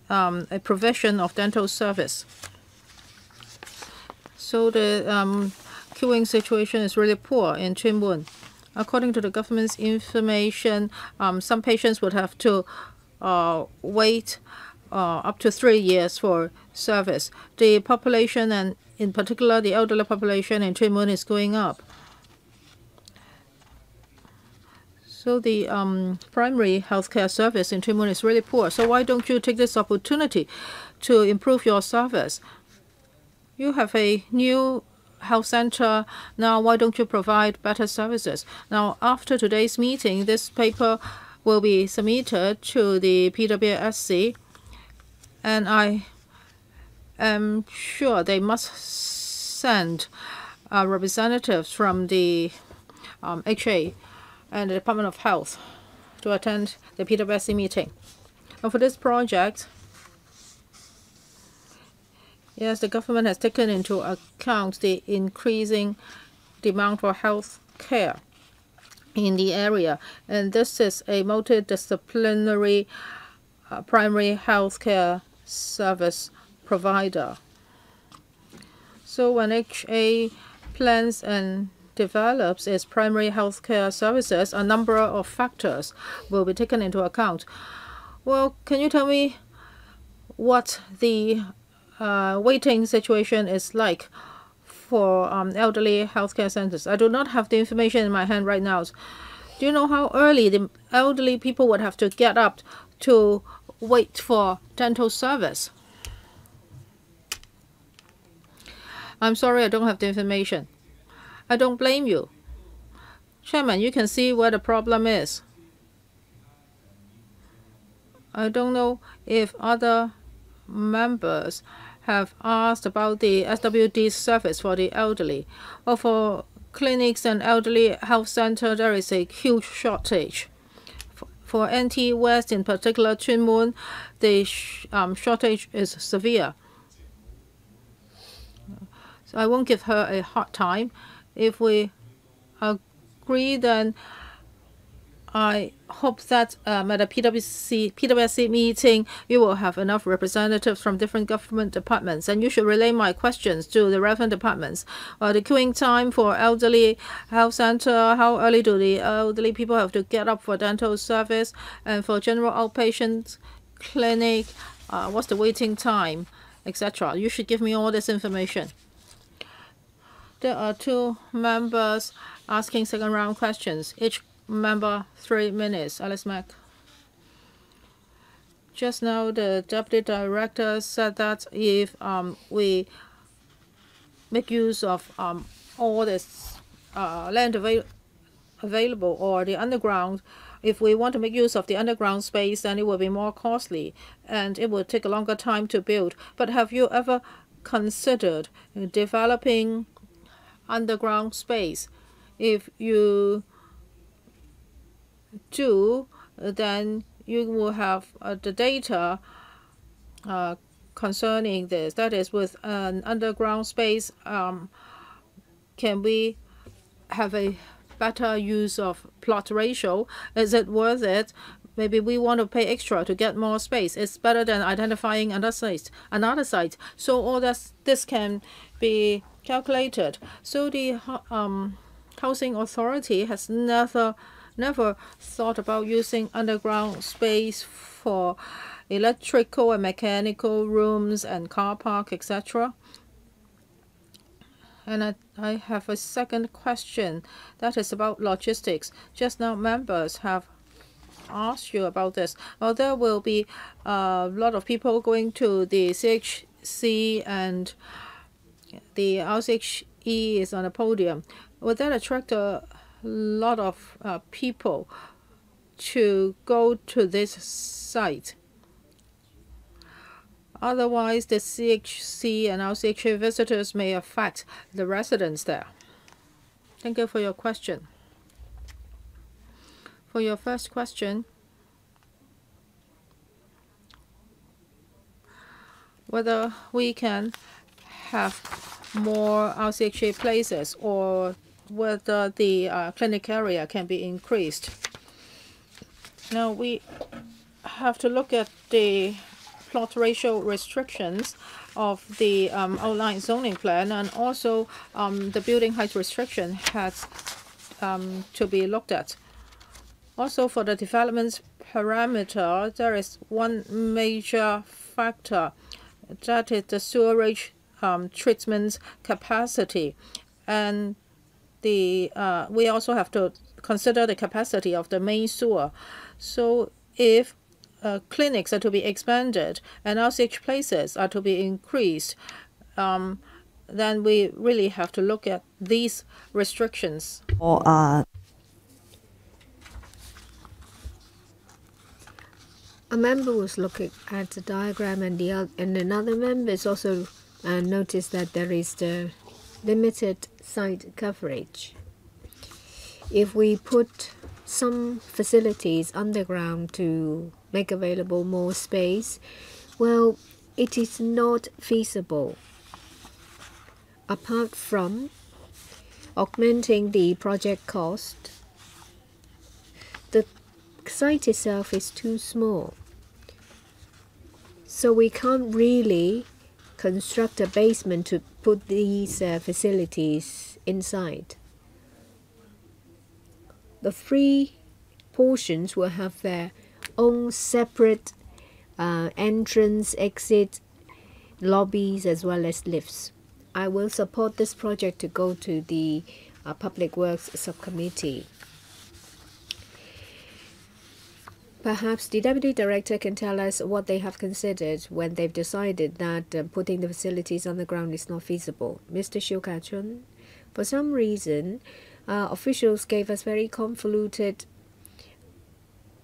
a provision of dental service. So the queuing situation is really poor in Tuen Mun. According to the government's information, some patients would have to wait up to 3 years for service. The population, and in particular the elderly population in Tuen Mun, is going up. So the primary healthcare service in Tuen Mun is really poor. So why don't you take this opportunity to improve your service? You have a new health center now. Why don't you provide better services? Now, after today's meeting, this paper will be submitted to the PWSC, and I am sure they must send representatives from the HA and the Department of Health to attend the PWSC meeting. And for this project, yes, the government has taken into account the increasing demand for health care in the area. And this is a multidisciplinary primary health care service provider. So when HA plans and develops its primary health care services, a number of factors will be taken into account. Well, can you tell me what the waiting situation is like for elderly healthcare centers? I do not have the information in my hand right now. Do you know how early the elderly people would have to get up to wait for dental service? I'm sorry, I don't have the information. I don't blame you. Chairman, you can see where the problem is. I don't know if other members have asked about the SWD service for the elderly. Or for clinics and elderly health center, there is a huge shortage. For NT West, in particular, Chi-chuen, the shortage is severe. So I won't give her a hard time. If we agree, then I hope that at the PwC meeting, you will have enough representatives from different government departments, and you should relay my questions to the relevant departments. The queuing time for elderly health center, how early do the elderly people have to get up for dental service, and for general outpatient clinic, what's the waiting time, etc. You should give me all this information. There are 2 members asking second round questions. Each member 3 minutes. Alice Mack. Just now, the deputy director said that if we make use of all this land available or the underground, if we want to make use of the underground space, then it will be more costly and it will take a longer time to build. But have you ever considered developing underground space? If you do, then you will have the data concerning this. That is, with an underground space, can we have a better use of plot ratio? Is it worth it? Maybe we want to pay extra to get more space. It's better than identifying another site. So all this can be calculated. So the housing authority has never thought about using underground space for electrical and mechanical rooms and car park, etc. And I have a second question that is about logistics. Just now, members have asked you about this. Well, there will be a lot of people going to the CHC, and the RCHE is on the podium. Will that attract a lot of people to go to this site? Otherwise, the CHC and RCHA visitors may affect the residents there. Thank you for your question. For your first question, whether we can have more RCHA places or whether the clinic area can be increased. Now, we have to look at the plot ratio restrictions of the outline zoning plan, and also the building height restriction has to be looked at. Also, for the development parameter, there is one major factor, that is the sewerage treatment capacity, and we also have to consider the capacity of the main sewer. So if clinics are to be expanded and RCH places are to be increased, then we really have to look at these restrictions. A member was looking at the diagram, and another member is also noticed that there is the limited site coverage. If we put some facilities underground to make available more space, well, it is not feasible. Apart from augmenting the project cost, the site itself is too small. So we can't really construct a basement to put these facilities inside. The 3 portions will have their own separate entrance, exit, lobbies, as well as lifts. I will support this project to go to the Public Works Subcommittee. Perhaps the Deputy Director can tell us what they have considered when they've decided that putting the facilities on the ground is not feasible. Mr. Kai-ming, for some reason, officials gave us very convoluted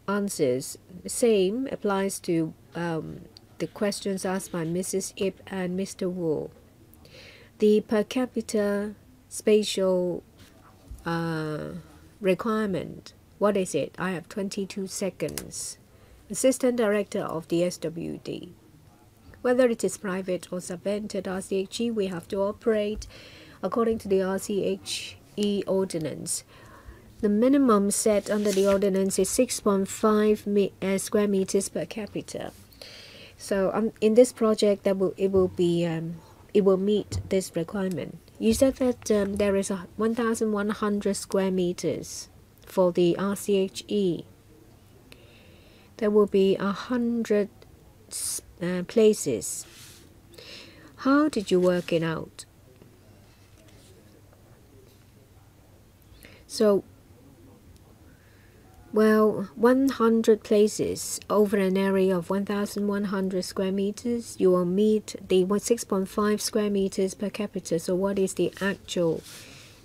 answers. The same applies to the questions asked by Mrs. Ip and Mr. Wu. The per capita spatial requirement. What is it? I have 22 seconds. Assistant Director of the SWD. Whether it is private or subvented RCHE, we have to operate according to the RCHE ordinance. The minimum set under the ordinance is 6.5 square meters per capita. So in this project, it will meet this requirement. You said that there is 1,100 square meters for the RCHE. There will be 100 places. How did you work it out? So, well, 100 places over an area of 1,100 square meters, you will meet the 6.5 square meters per capita. So what is the actual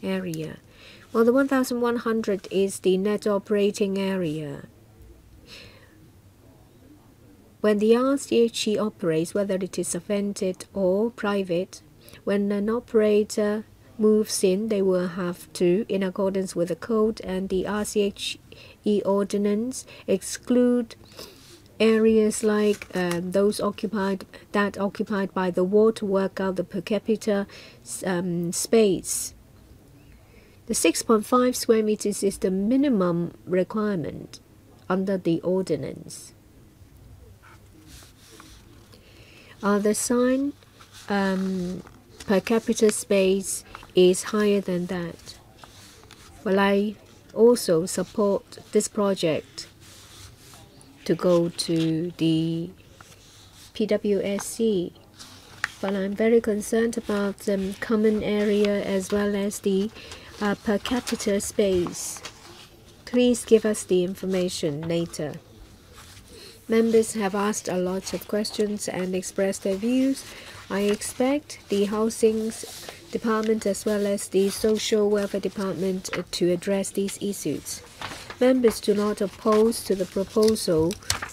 area? Well, the 1,100 is the net operating area. When the RCHE operates, whether it is subvented or private, when an operator moves in, they will have to, in accordance with the code and the RCHE ordinance, exclude areas like those occupied by the ward to work out the per capita space. The 6.5 square meters is the minimum requirement under the ordinance. The sign per capita space is higher than that. Well, I also support this project to go to the PWSC, but I'm very concerned about the common area as well as the per capita space. Please give us the information later. Members have asked a lot of questions and expressed their views. I expect the Housing Department as well as the Social Welfare Department to address these issues. Members do not oppose to the proposal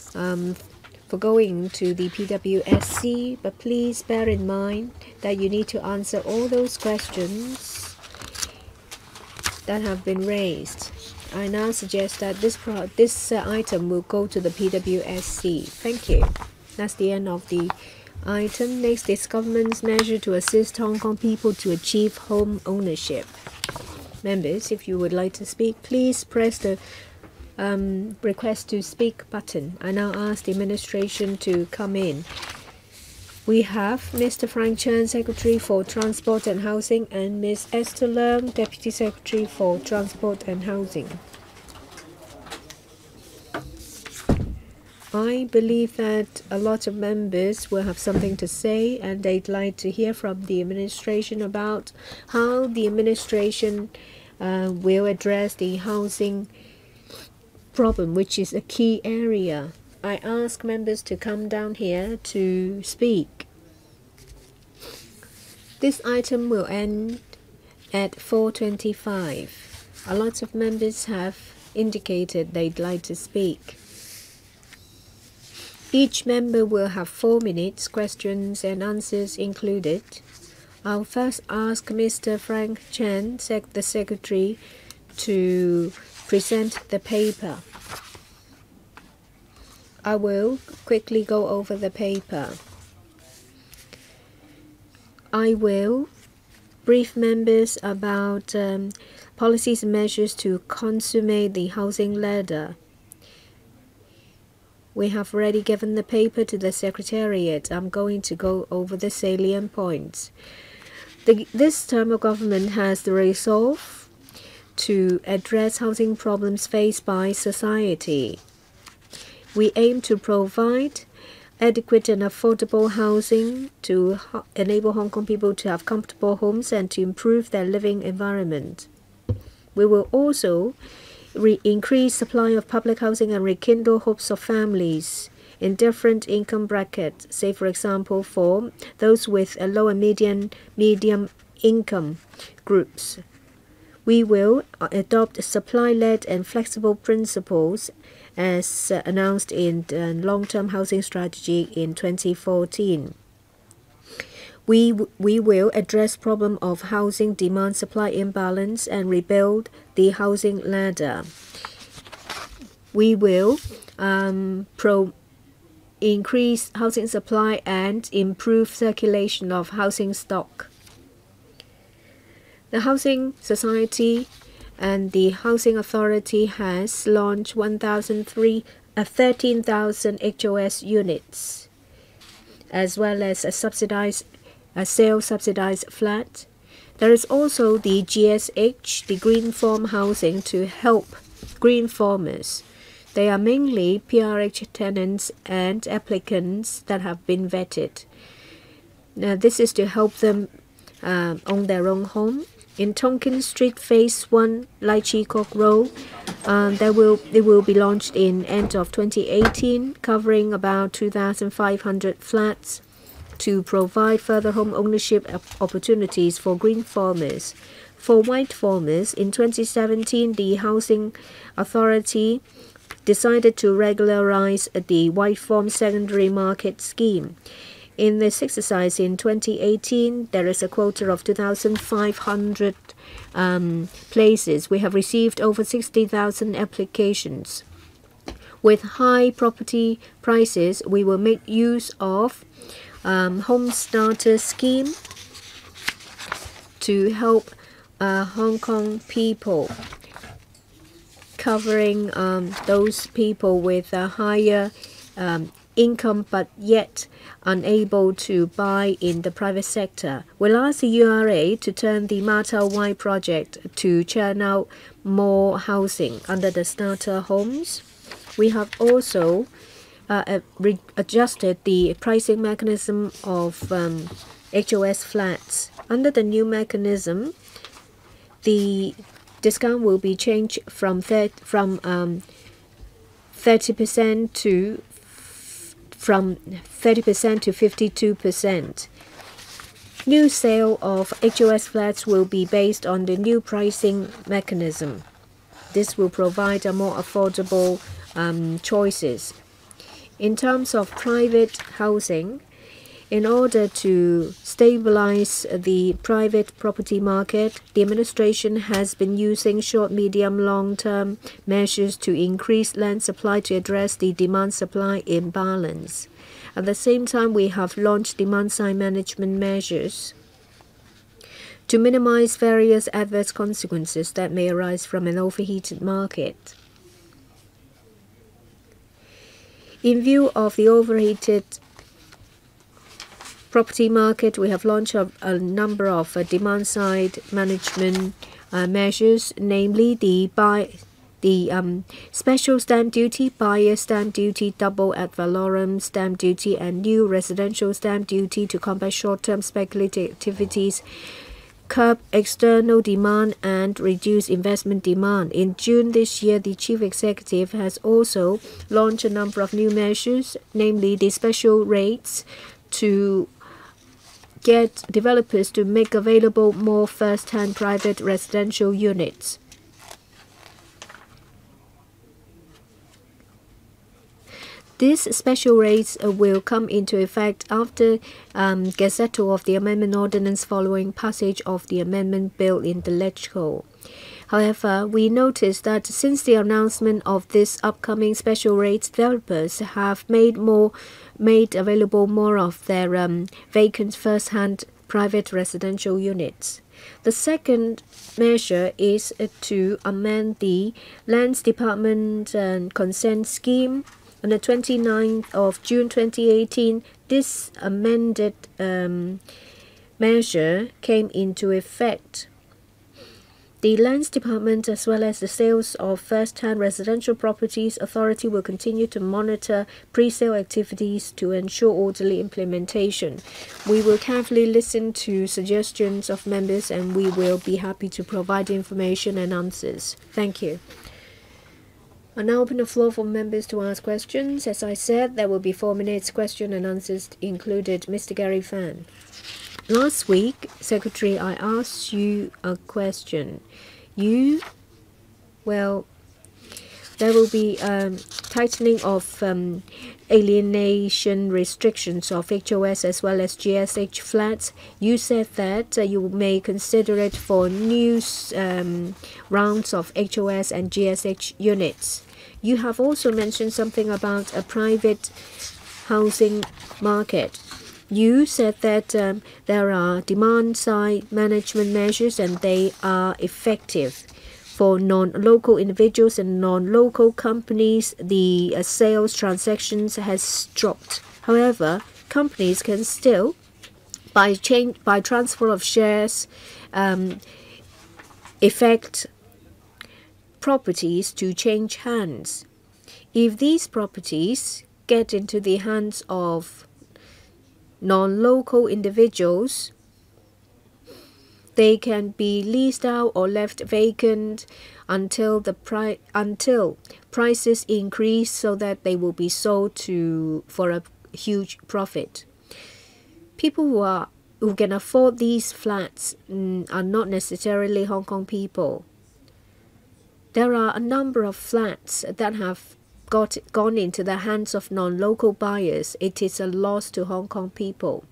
for going to the PWSC, but please bear in mind that you need to answer all those questions that have been raised. I now suggest that this item will go to the PWSC. Thank you. That's the end of the item. Next is government's measure to assist Hong Kong people to achieve home ownership. Members, if you would like to speak, please press the request to speak button. I now ask the administration to come in. We have Mr. Frank Chen, Secretary for Transport and Housing, and Ms. Esther Leung, Deputy Secretary for Transport and Housing. I believe that a lot of members will have something to say, and they'd like to hear from the administration about how the administration will address the housing problem, which is a key area. I ask members to come down here to speak. This item will end at 4:25. A lot of members have indicated they'd like to speak. Each member will have 4 minutes, questions and answers included. I'll first ask Mr. Frank Chen, the Secretary, to present the paper. I will quickly go over the paper. I will brief members about policies and measures to consummate the housing ladder. We have already given the paper to the Secretariat. I'm going to go over the salient points. This term of government has the resolve to address housing problems faced by society. We aim to provide adequate and affordable housing to enable Hong Kong people to have comfortable homes and to improve their living environment. We will also increase supply of public housing and rekindle hopes of families in different income brackets, say for example for those with a low and medium income groups. We will adopt supply-led and flexible principles as announced in the long-term housing strategy in 2014. We will address problem of housing demand-supply imbalance and rebuild the housing ladder. We will increase housing supply and improve circulation of housing stock. The Housing Society and the Housing Authority has launched 13,000 HOS units, as well as a sale subsidized flat. There is also the GSH, the Green Farm Housing, to help green farmers. They are mainly PRH tenants and applicants that have been vetted. Now, this is to help them own their own home. In Tonkin Street, Phase 1, Lai Chi Kok Road, they will be launched in end of 2018, covering about 2,500 flats to provide further home ownership opportunities for green farmers. For white farmers, in 2017, the Housing Authority decided to regularize the white farm secondary market scheme. In this exercise in 2018, there is a quota of 2,500 places. We have received over 60,000 applications. With high property prices, we will make use of Home Starter Scheme to help Hong Kong people, covering those people with a higher income but yet unable to buy in the private sector. We'll ask the URA to turn the Mata Y project to churn out more housing under the starter homes. We have also adjusted the pricing mechanism of HOS flats. Under the new mechanism, the discount will be changed from 30% to 52%. New sale of HOS flats will be based on the new pricing mechanism. This will provide a more affordable choices. In terms of private housing, in order to stabilize the private property market, the administration has been using short, medium, long-term measures to increase land supply to address the demand-supply imbalance. At the same time, we have launched demand-side management measures to minimize various adverse consequences that may arise from an overheated market. In view of the overheated property market, we have launched a number of demand-side management measures, namely the special stamp duty, buyer stamp duty, double ad valorem stamp duty, and new residential stamp duty to combat short-term speculative activities, curb external demand, and reduce investment demand. In June this year, the Chief Executive has also launched a number of new measures, namely the special rates to get developers to make available more first-hand private residential units. These special rates will come into effect after gazettal of the amendment ordinance following passage of the amendment bill in the LegCo. However, we noticed that since the announcement of this upcoming special rates, developers have made available more of their vacant first-hand private residential units. The second measure is to amend the Lands Department Consent Scheme. On the 29th of June 2018, this amended measure came into effect. The Lands Department, as well as the Sales of First-Hand Residential Properties Authority, will continue to monitor pre-sale activities to ensure orderly implementation. We will carefully listen to suggestions of members, and we will be happy to provide information and answers. Thank you. I now open the floor for members to ask questions. As I said, there will be 4 minutes question and answers included. Mr. Gary Fan. Last week, Secretary, I asked you a question. There will be tightening of alienation restrictions of HOS as well as GSH flats. You said that you may consider it for new rounds of HOS and GSH units. You have also mentioned something about a private housing market. You said that there are demand-side management measures and they are effective. For non-local individuals and non-local companies, the sales transactions has dropped. However, companies can still, by transfer of shares, effect properties to change hands. If these properties get into the hands of non-local individuals, they can be leased out or left vacant until prices increase so that they will be sold for a huge profit. People who can afford these flats are not necessarily Hong Kong people. There are a number of flats that have gone into the hands of non-local buyers. It is a loss to Hong Kong people.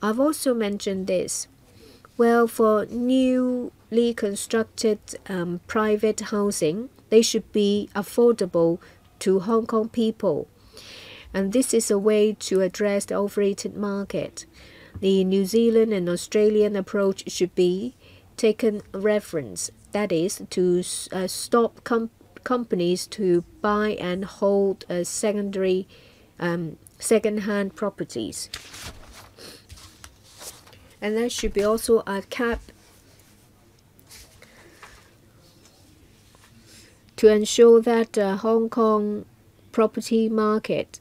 I've also mentioned this. Well, for newly constructed private housing, they should be affordable to Hong Kong people. And this is a way to address the overheated market. The New Zealand and Australian approach should be taken reference. That is, to stop companies to buy and hold second-hand properties. And there should be also a cap to ensure that the Hong Kong property market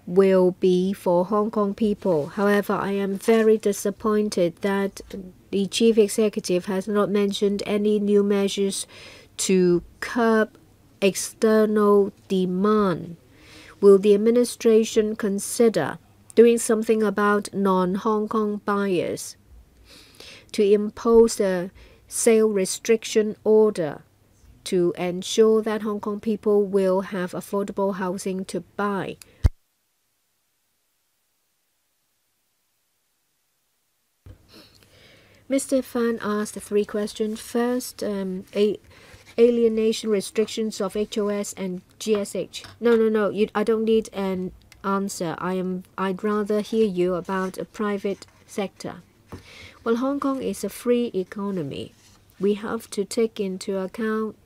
will be for Hong Kong people. However, I am very disappointed that the Chief Executive has not mentioned any new measures to curb external demand. Will the administration consider doing something about non-Hong Kong buyers to impose a sale restriction order to ensure that Hong Kong people will have affordable housing to buy? Mr. Fan asked 3 questions. First, alienation restrictions of HOS and GSH. No. I don't need an answer. I'd rather hear you about a private sector. Well, Hong Kong is a free economy. We have to take into account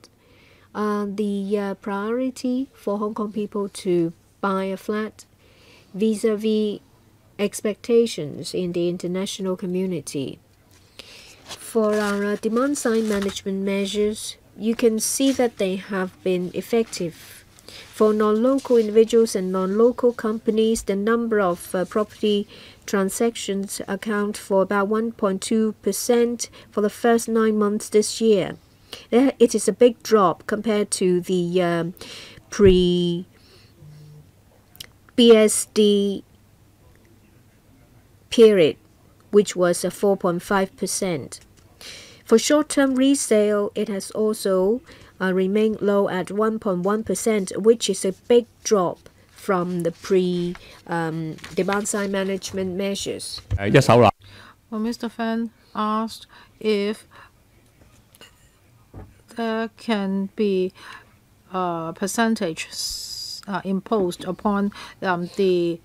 the priority for Hong Kong people to buy a flat vis-a-vis expectations in the international community. For our demand-side management measures, you can see that they have been effective. For non-local individuals and non-local companies, the number of property transactions account for about 1.2% for the first 9 months this year. It is a big drop compared to the pre-BSD period, which was 4.5%. For short-term resale, it has also remained low at 1.1%, which is a big drop from the demand-side management measures. Well, Mr. Fan asked if there can be a percentage imposed upon the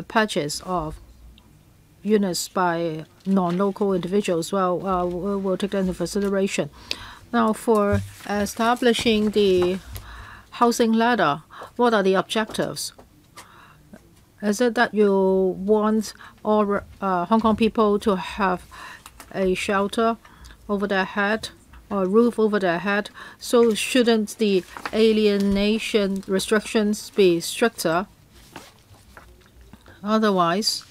purchase of units by non-local individuals. Well, we'll take that into consideration. Now, for establishing the housing ladder, what are the objectives? Is it that you want all Hong Kong people to have a shelter over their head or a roof over their head? So shouldn't the alienation restrictions be stricter? Otherwise,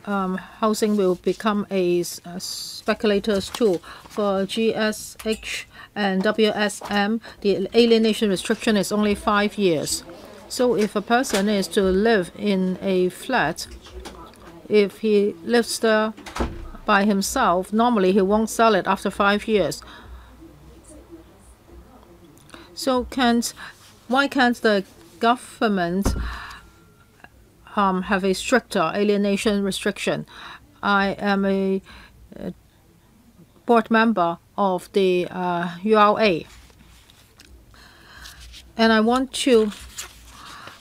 housing will become a speculator's tool. For GSH and WSM, the alienation restriction is only 5 years. So if a person is to live in a flat, if he lives there by himself, normally he won't sell it after 5 years. So why can't the government have a stricter alienation restriction? I am a board member of the URA, and I want to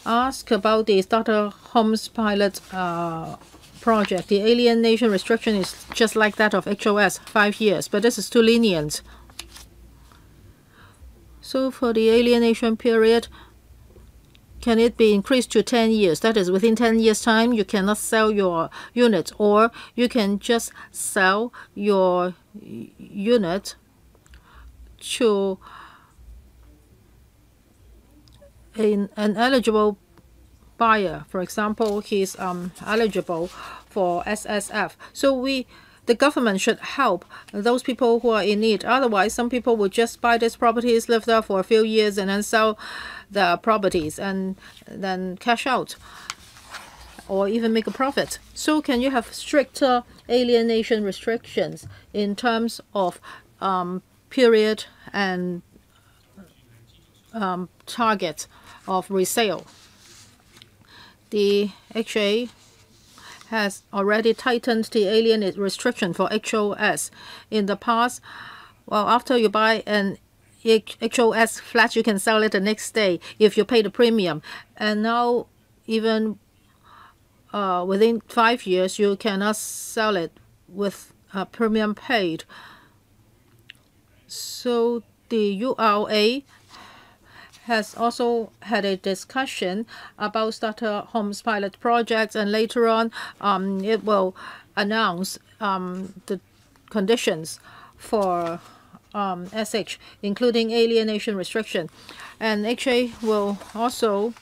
ask about the starter homes pilot project. The alienation restriction is just like that of HOS, 5 years, but this is too lenient. So for the alienation period, can it be increased to 10 years? That is, within 10 years' time, you cannot sell your unit, or you can just sell your unit to an eligible buyer. For example, he's eligible for SSF. So the government should help those people who are in need. Otherwise, some people would just buy these properties, live there for a few years, and then sell the properties and then cash out or even make a profit. So can you have stricter alienation restrictions in terms of period and target of resale? The HA has already tightened the alien restriction for HOS. In the past, well, after you buy an HOS flat, you can sell it the next day if you pay the premium. And now, even within 5 years, you cannot sell it with a premium paid. So the URA has also had a discussion about starter homes pilot projects, and later on it will announce the conditions for SH, including alienation restriction. And HA will also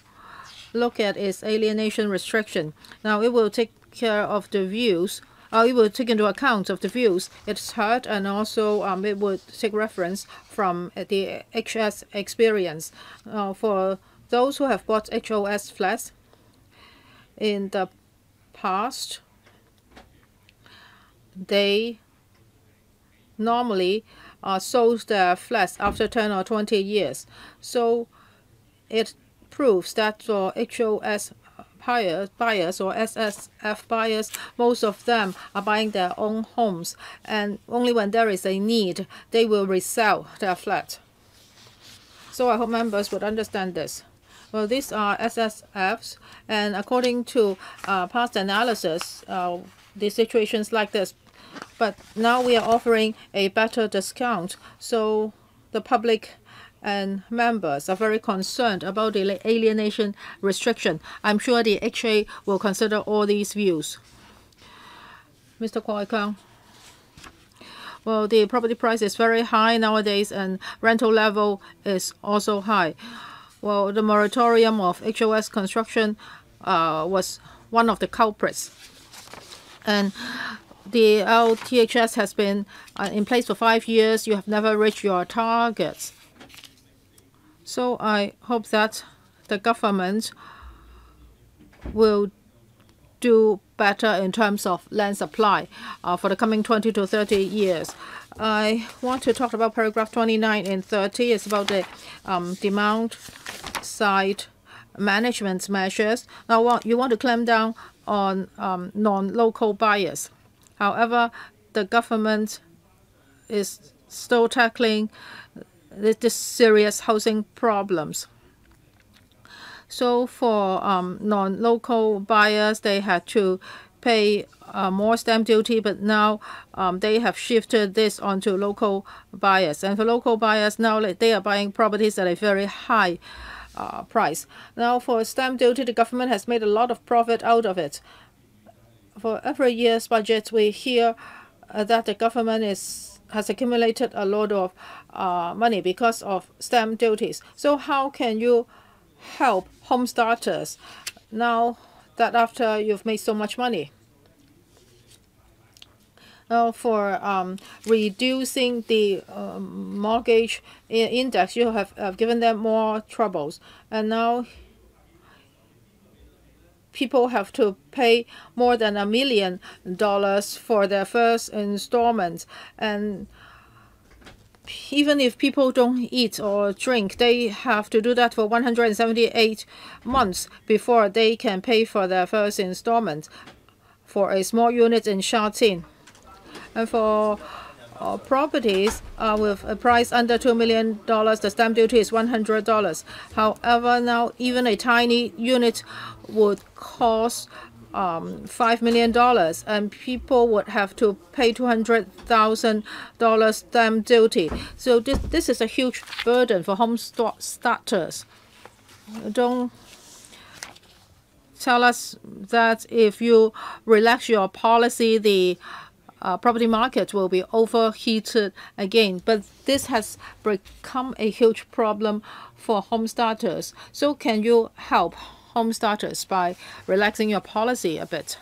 look at its alienation restriction. Now it will take care of the views. It will take into account of the views it's heard, and also it would take reference from the HS experience. For those who have bought HOS flats in the past, they normally sold their flats after 10 or 20 years. So it proves that for HOS buyers or SSF buyers, most of them are buying their own homes, and only when there is a need, they will resell their flat. So I hope members would understand this. Well, these are SSFs, and according to past analysis, the situations like this. But now we are offering a better discount, so the public and members are very concerned about the alienation restriction. I'm sure the HA will consider all these views. Mr. Kwai Kang. Well, the property price is very high nowadays, and rental level is also high. Well, the moratorium of HOS construction was one of the culprits. And the LTHS has been in place for 5 years. You have never reached your targets. So I hope that the government will do better in terms of land supply for the coming 20 to 30 years. I want to talk about paragraph 29 and 30. It's about the demand side management measures. Now, you want to clamp down on non-local buyers. However, the government is still tackling this serious housing problems. So for non-local buyers, they had to pay more stamp duty, but now they have shifted this onto local buyers. And for local buyers, now they are buying properties at a very high price. Now for stamp duty, the government has made a lot of profit out of it. For every year's budget, we hear that the government has accumulated a lot of money because of stamp duties. So how can you help home starters now that after you've made so much money? Now for reducing the mortgage index, you have given them more troubles, and now people have to pay more than $1 million for their first installment, and even if people don't eat or drink, they have to do that for 178 months before they can pay for their first installment for a small unit in Shatin. And for properties with a price under $2 million, the stamp duty is $100. However, now even a tiny unit would cost $5 million, and people would have to pay $200,000 stamp duty. So this is a huge burden for home starters. Don't tell us that if you relax your policy, the property market will be overheated again. But this has become a huge problem for home starters. So can you help home starters by relaxing your policy a bit?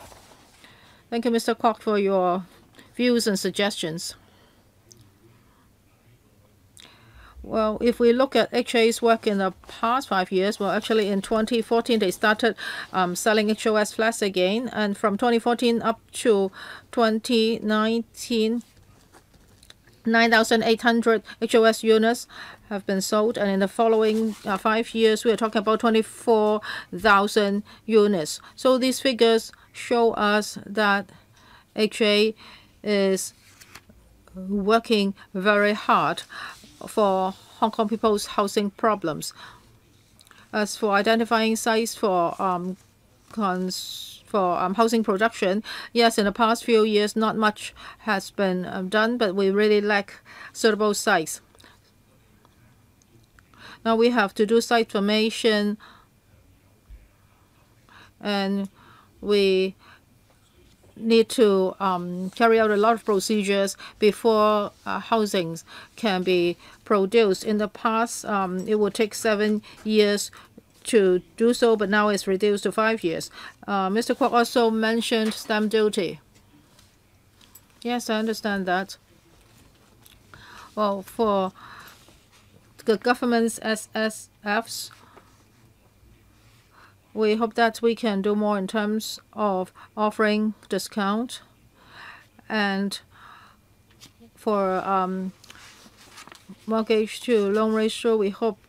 Thank you, Mr. Kwok, for your views and suggestions. Well, if we look at HA's work in the past 5 years, well, actually in 2014 they started selling HOS flats again, and from 2014 up to 2019, 9,800 HOS units have been sold, and in the following 5 years we are talking about 24,000 units. So these figures show us that HA is working very hard for Hong Kong people's housing problems. As for identifying sites for housing production, yes, in the past few years not much has been done, but we really lack suitable sites. Now we have to do site formation, and we need to carry out a lot of procedures before housings can be produced. In the past, it would take 7 years to do so, but now it's reduced to 5 years. Mr. Kwok also mentioned stamp duty. Yes, I understand that. Well, for the government's SSFs, we hope that we can do more in terms of offering discount, and for mortgage to loan ratio, we hope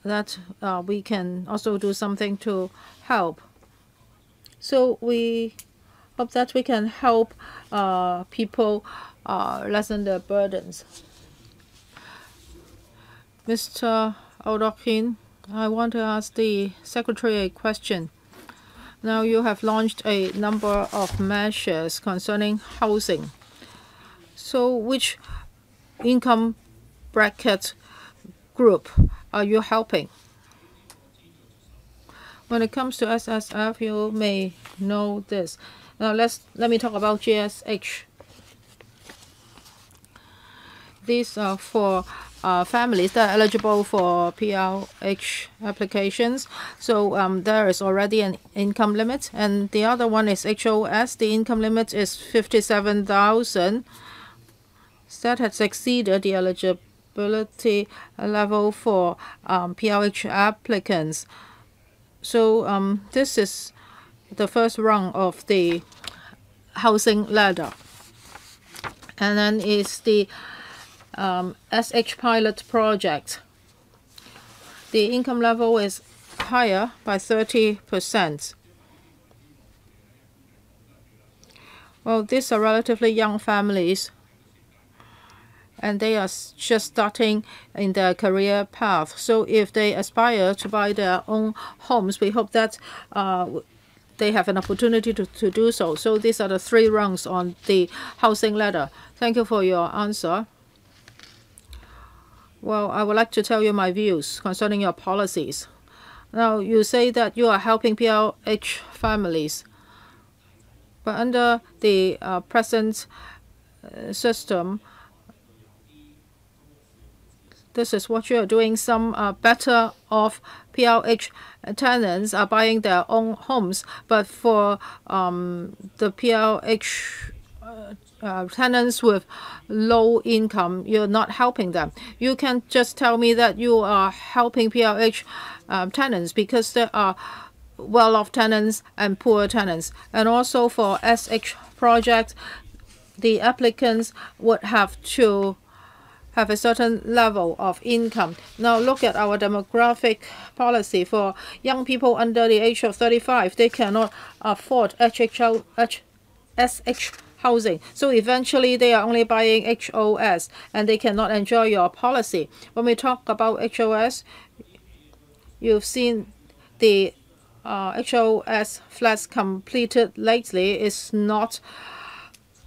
that we can also do something to help. So we hope that we can help people lessen their burdens. Mr. O'Dokin, I want to ask the Secretary a question. Now you have launched a number of measures concerning housing. So which income bracket group are you helping? When it comes to SSF, you may know this. Now let me talk about GSH. These are for families that are eligible for PLH applications. So there is already an income limit, and the other one is HOS. The income limit is 57,000. That has exceeded the eligibility level for PLH applicants. So this is the first rung of the housing ladder, and then is the SH pilot project. The income level is higher by 30%. Well, these are relatively young families, and they are just starting in their career path. So if they aspire to buy their own homes, we hope that they have an opportunity to do so. So these are the 3 rungs on the housing ladder. Thank you for your answer. Well, I would like to tell you my views concerning your policies. Now, you say that you are helping PLH families, but under the present system, this is what you are doing. Some better off PLH tenants are buying their own homes, but for the PLH tenants with low income, you're not helping them. You can't just tell me that you are helping PLH tenants, because there are well-off tenants and poor tenants. And also for SH project, the applicants would have to have a certain level of income. Now look at our demographic policy. For young people under the age of 35, they cannot afford SH housing. So eventually they are only buying HOS and they cannot enjoy your policy. When we talk about HOS, you've seen the HOS flats completed lately is not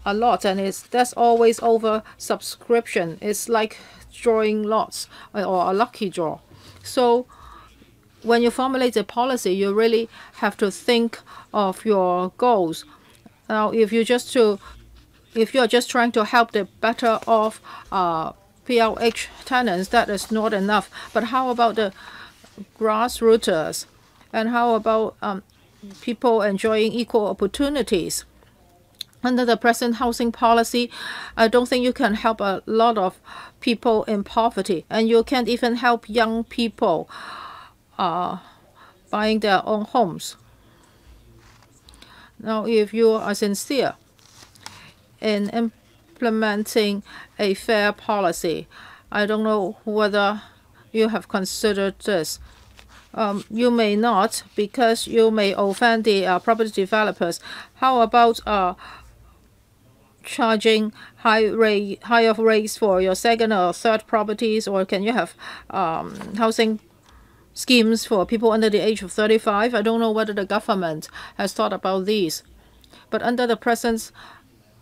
a lot, and that's always over subscription. It's like drawing lots or a lucky draw. So when you formulate a policy, you really have to think of your goals. Now, if you're just trying to help the better off PLH tenants, that is not enough. But how about the grassrooters? And how about people enjoying equal opportunities? Under the present housing policy, I don't think you can help a lot of people in poverty, and you can't even help young people buying their own homes. Now, if you are sincere in implementing a fair policy, I don't know whether you have considered this. You may not, because you may offend the property developers. How about charging higher rates for your second or third properties, or can you have housing schemes for people under the age of 35? I don't know whether the government has thought about these. But under the present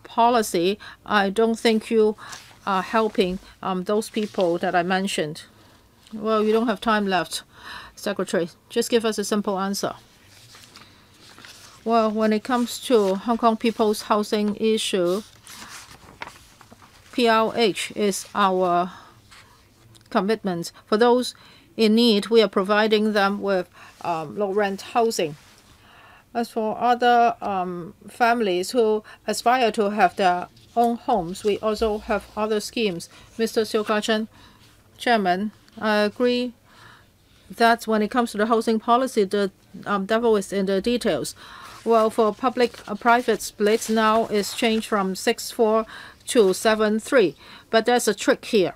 policy, I don't think you are helping those people that I mentioned. Well, you don't have time left, Secretary. Just give us a simple answer. Well, when it comes to Hong Kong people's housing issue, PLH is our commitment. For those in need, we are providing them with low-rent housing. As for other families who aspire to have their own homes, we also have other schemes. Mr. Kai-ming, Chairman, I agree that when it comes to the housing policy, the devil is in the details. Well, for public-private splits, now it's changed from 6-4 to 7-3. But there's a trick here.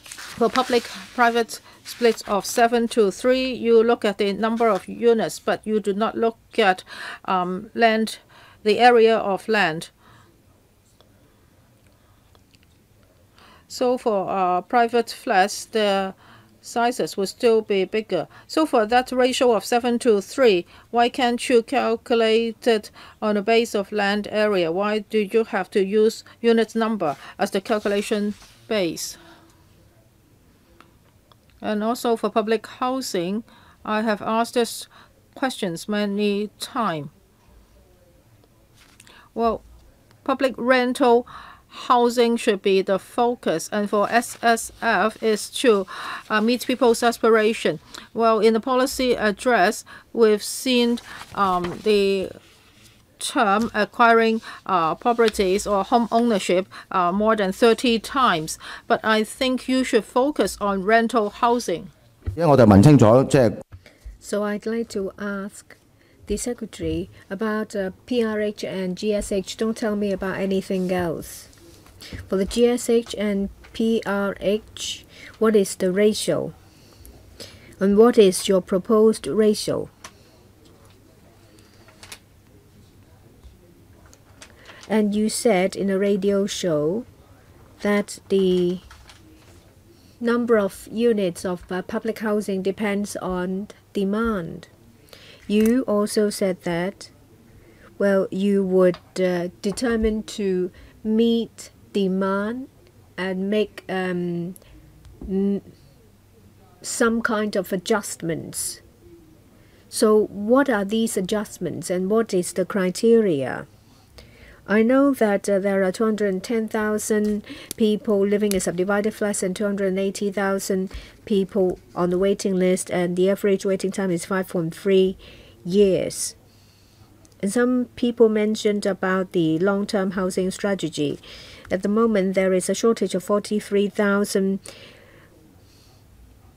For public-private splits of 7-3, you look at the number of units, but you do not look at land, the area of land. So for private flats, the sizes will still be bigger. So for that ratio of 7-3, why can't you calculate it on the base of land area? Why do you have to use unit number as the calculation base? And also for public housing, I have asked this questions many times. Well, public rental housing should be the focus, and for SSF is to meet people's aspiration. Well, in the policy address, we've seen the term acquiring properties or home ownership more than 30 times. But I think you should focus on rental housing. So I'd like to ask the Secretary about PRH and GSH. Don't tell me about anything else. For the GSH and PRH, what is the ratio? And what is your proposed ratio? And you said in a radio show that the number of units of public housing depends on demand. You also said that, well, you would determine to meet demand and make some kind of adjustments. So what are these adjustments and what is the criteria? I know that there are 210,000 people living in subdivided flats and 280,000 people on the waiting list, and the average waiting time is 5.3 years. And some people mentioned about the long-term housing strategy. At the moment, there is a shortage of 43,000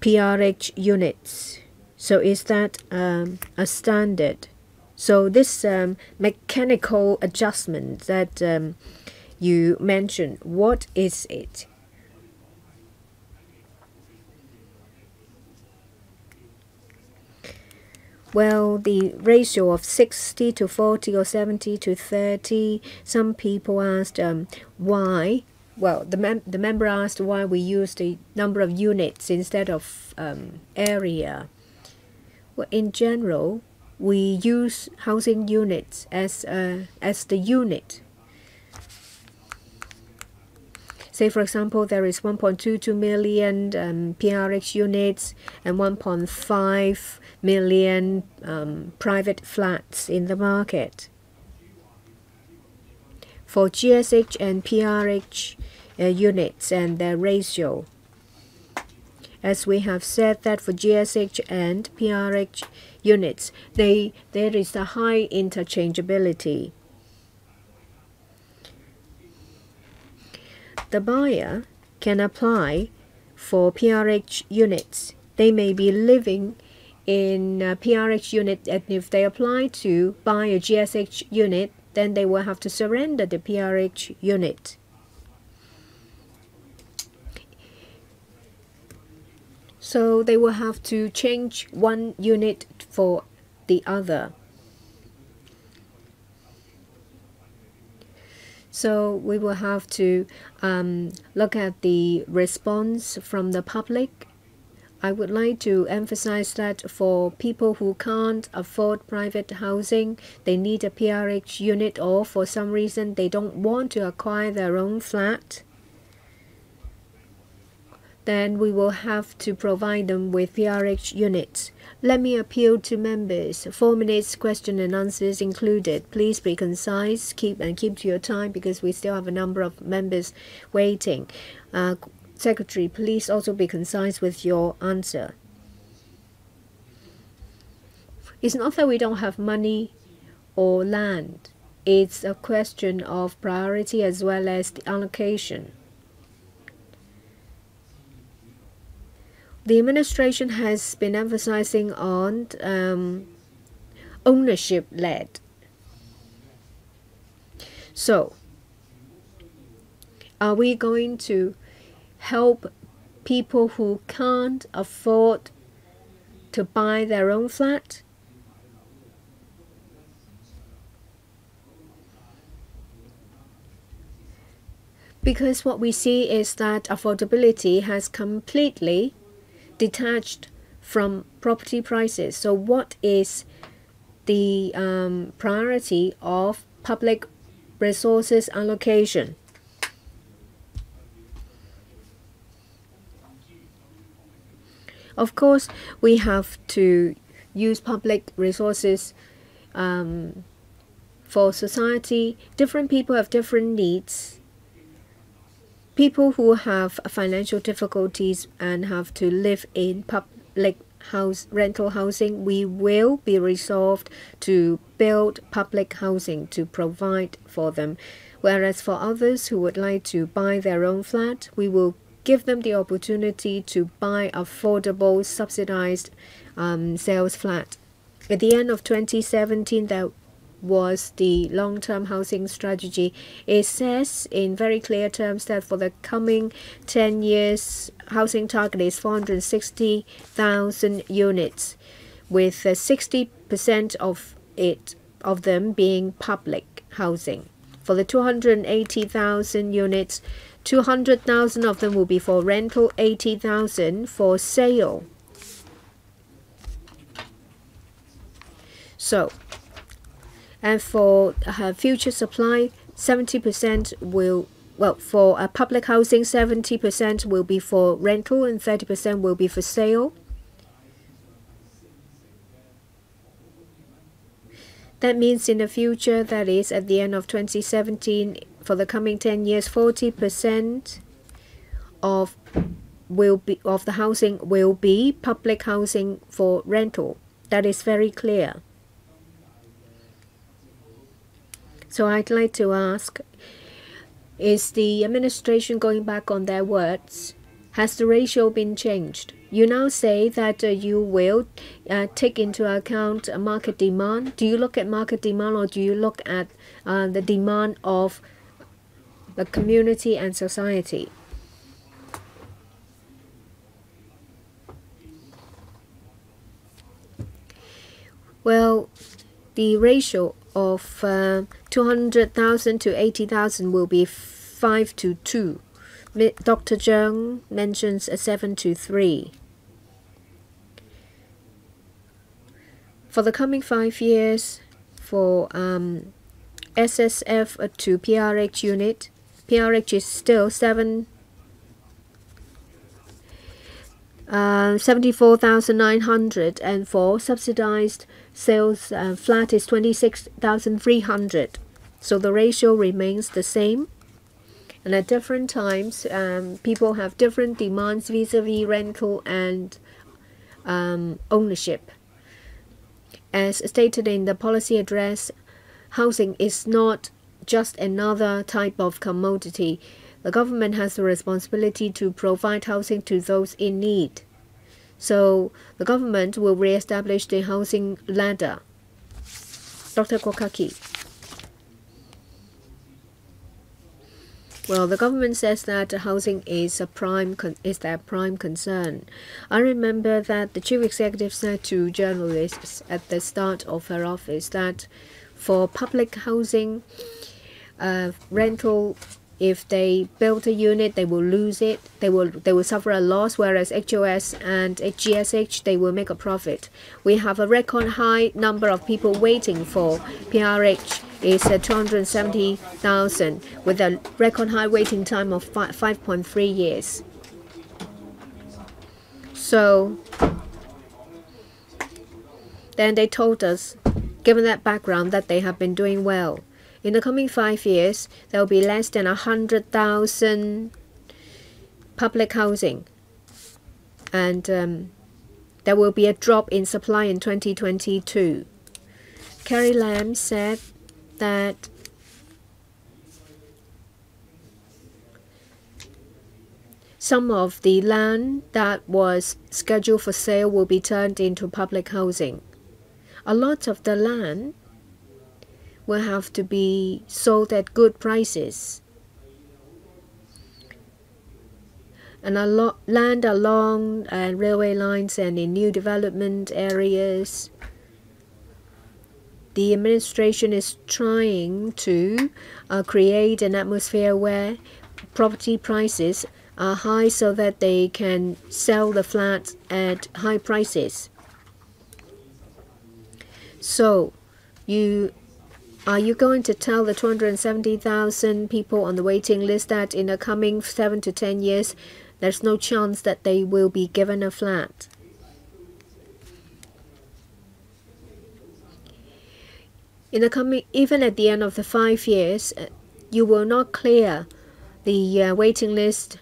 PRH units. So is that a standard? So this mechanical adjustment that you mentioned, what is it? Well, the ratio of 60 to 40 or 70 to 30, some people asked why. Well, the member asked why we use the number of units instead of area. Well, in general, we use housing units as the unit. Say, for example, there is 1.22 million PRH units and 1.5 million private flats in the market. For GSH and PRH units and their ratio, as we have said that for GSH and PRH units, there is a high interchangeability. The buyer can apply for PRH units. They may be living in a PRH unit, and if they apply to buy a GSH unit, then they will have to surrender the PRH unit. So they will have to change one unit for the other. So we will have to look at the response from the public. I would like to emphasize that for people who can't afford private housing, they need a PRH unit, or for some reason they don't want to acquire their own flat, then we will have to provide them with PRH units. Let me appeal to members. 4 minutes question and answers included. Please be concise, keep to your time because we still have a number of members waiting. Secretary, please also be concise with your answer. It's not that we don't have money or land. It's a question of priority as well as the allocation. The administration has been emphasizing on ownership-led. So, are we going to help people who can't afford to buy their own flat? Because what we see is that affordability has completely detached from property prices. So what is the priority of public resources allocation? Of course, we have to use public resources for society. Different people have different needs. People who have financial difficulties and have to live in public rental housing, we will be resolved to build public housing to provide for them. Whereas for others who would like to buy their own flat, we will give them the opportunity to buy affordable subsidized sales flat. At the end of 2017, there was the long-term housing strategy. It says in very clear terms that for the coming 10 years, housing target is 460,000 units, with 60% of them being public housing. For the 280,000 units, 200,000 of them will be for rental, 80,000 for sale. So, and for future supply, 70% will, for public housing, 70% will be for rental and 30% will be for sale. That means in the future, that is at the end of 2017, for the coming 10 years, 40% of the housing will be public housing for rental. That is very clear. So I'd like to ask, is the administration going back on their words? Has the ratio been changed? You now say that you will take into account market demand. Do you look at market demand, or do you look at the demand of the community and society? Well, the ratio of 200,000 to 80,000 will be 5 to 2. Dr. Zheng mentions a 7 to 3. For the coming 5 years, for SSF to PRH unit, PRH is still 74,900, and for subsidized sales flat is 26,300. So the ratio remains the same. And at different times, people have different demands vis-a-vis rental and ownership. As stated in the policy address, housing is not just another type of commodity. The government has the responsibility to provide housing to those in need. So the government will re-establish the housing ladder. Dr. Kokaki. Well, the government says that housing is their prime concern. I remember that the chief executive said to journalists at the start of her office that for public housing, rental, if they build a unit, they will lose it. They will suffer a loss, whereas HOS and GSH, they will make a profit. We have a record high number of people waiting for PRH. Is 270,000 with a record high waiting time of 5.3 years. So then they told us, given that background, that they have been doing well. In the coming 5 years, there will be less than 100,000 public housing, and there will be a drop in supply in 2022. Carrie Lam said that some of the land that was scheduled for sale will be turned into public housing. A lot of the land will have to be sold at good prices. And a lot land along railway lines and in new development areas, the administration is trying to create an atmosphere where property prices are high so that they can sell the flats at high prices. So, are you going to tell the 270,000 people on the waiting list that in the coming 7 to 10 years, there's no chance that they will be given a flat? In the coming, even at the end of the 5 years, you will not clear the waiting list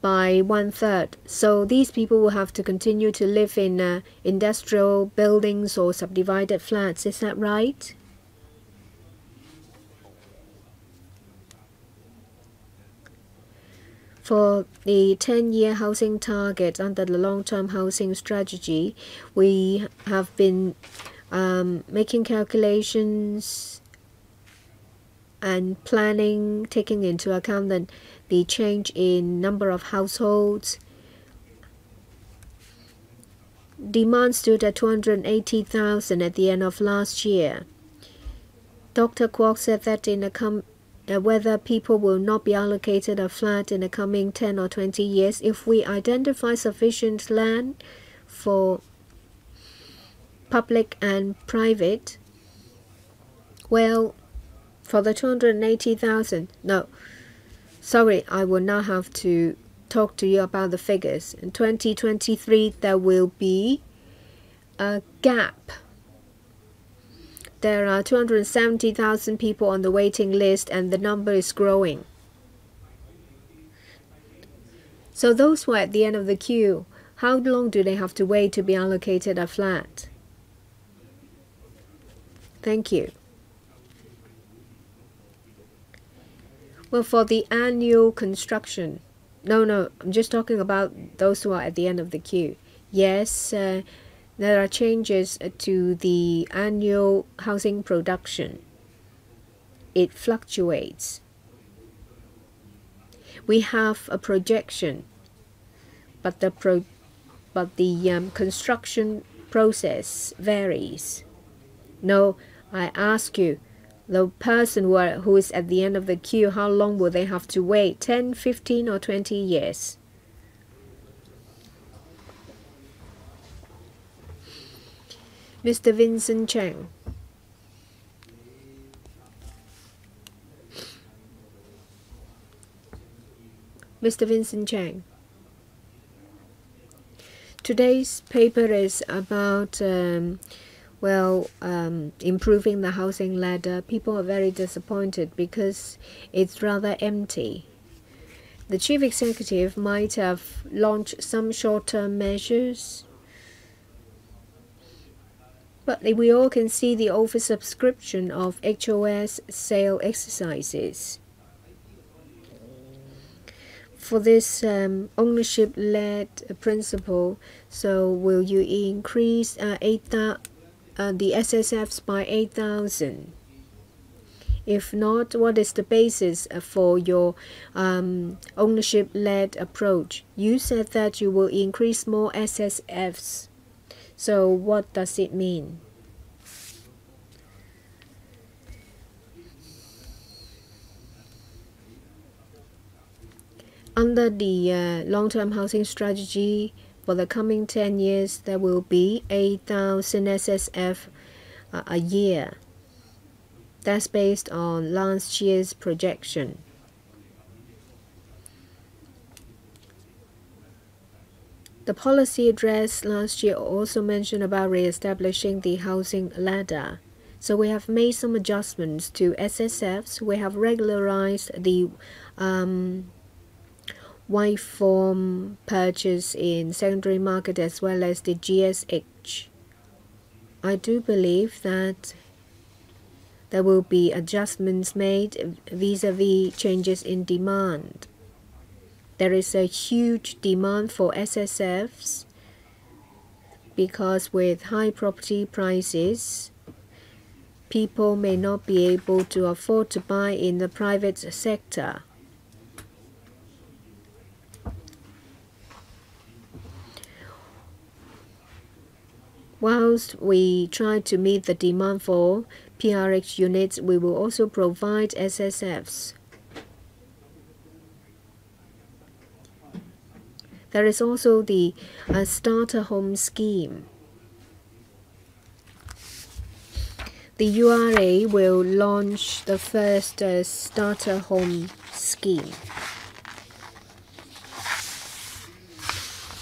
by 1/3. So these people will have to continue to live in industrial buildings or subdivided flats. Is that right? For the 10-year housing target under the long-term housing strategy, we have been making calculations and planning, taking into account the change in number of households. Demand stood at 280,000 at the end of last year. Dr. Kwok said that whether people will not be allocated a flat in the coming 10 or 20 years, if we identify sufficient land for public and private, well, for the 280,000, no, sorry, I will now have to talk to you about the figures. In 2023, there will be a gap. There are 270,000 people on the waiting list, and the number is growing. So those who are at the end of the queue, how long do they have to wait to be allocated a flat? Thank you. Well, for the annual construction, no, I'm just talking about those who are at the end of the queue. Yes, there are changes to the annual housing production. It fluctuates. We have a projection, but the construction process varies. No, I ask you, the person who is at the end of the queue, how long will they have to wait? 10, 15, or 20 years? Mr. Vincent Chang. Mr. Vincent Chang. Today's paper is about improving the housing ladder. People are very disappointed because it's rather empty. The chief executive might have launched some short-term measures, but we all can see the oversubscription of HOS sale exercises. For this ownership-led principle, so will you increase the SSFs by 8,000? If not, what is the basis for your ownership-led approach? You said that you will increase more SSFs. So what does it mean? Under the long-term housing strategy for the coming 10 years, there will be 8,000 SSF a year. That's based on last year's projection. The policy address last year also mentioned about re-establishing the housing ladder. So we have made some adjustments to SSFs. We have regularized the white form purchase in secondary market as well as the GSH. I do believe that there will be adjustments made vis-a-vis changes in demand. There is a huge demand for SSFs because with high property prices, people may not be able to afford to buy in the private sector. Whilst we try to meet the demand for PRH units, we will also provide SSFs. There is also the starter home scheme. The URA will launch the first starter home scheme.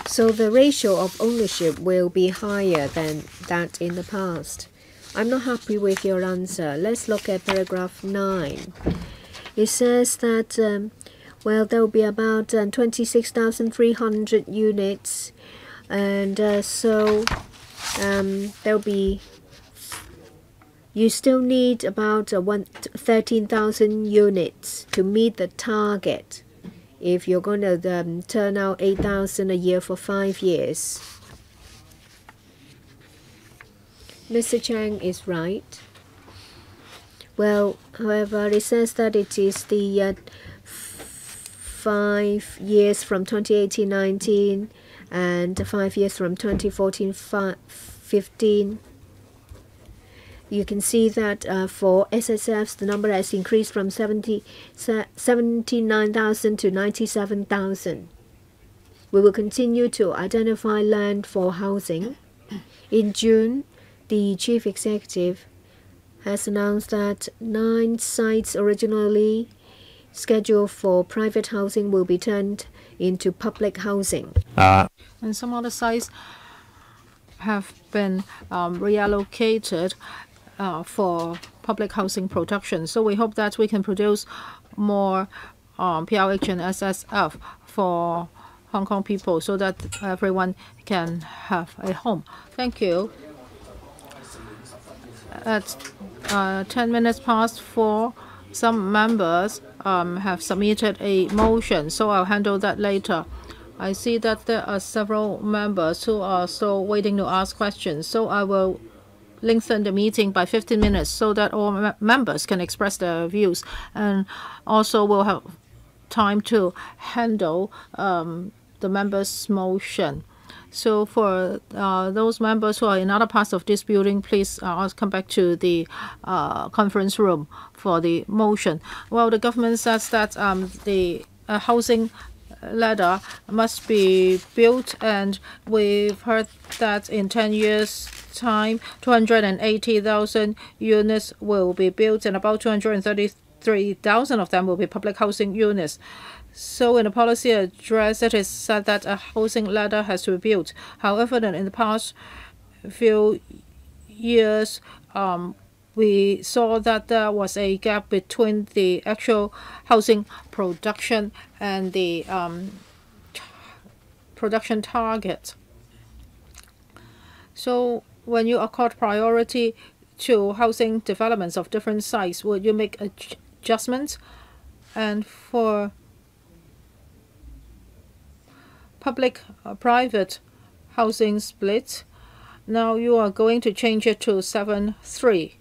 So the ratio of ownership will be higher than that in the past. I'm not happy with your answer. Let's look at paragraph 9. It says that there will be about 26,300 units, and you still need about 13,000 units to meet the target if you're going to turn out 8,000 a year for 5 years. Mr. Chang is right. Well, however, it says that it is the 5 years from 2018-19 and 5 years from 2014-15. You can see that for SSFs, the number has increased from 79,000 to 97,000. We will continue to identify land for housing. In June, the chief executive has announced that 9 sites originally scheduled for private housing will be turned into public housing. And some other sites have been reallocated for public housing production. So we hope that we can produce more PRH and SSF for Hong Kong people so that everyone can have a home. Thank you. At 10 minutes past 4, some members have submitted a motion, so I'll handle that later. I see that there are several members who are still waiting to ask questions, so I will lengthen the meeting by 15 minutes so that all members can express their views, and also we'll have time to handle the members' motion. So for those members who are in other parts of this building, please come back to the conference room for the motion. Well, the government says that the housing ladder must be built, and we've heard that in 10 years' time, 280,000 units will be built, and about 233,000 of them will be public housing units. So in the policy address, it is said that a housing ladder has to be built. However, in the past few years, we saw that there was a gap between the actual housing production and the production target. So when you accord priority to housing developments of different sites, would you make adjustments? And for public-private housing split, now you are going to change it to 7-3.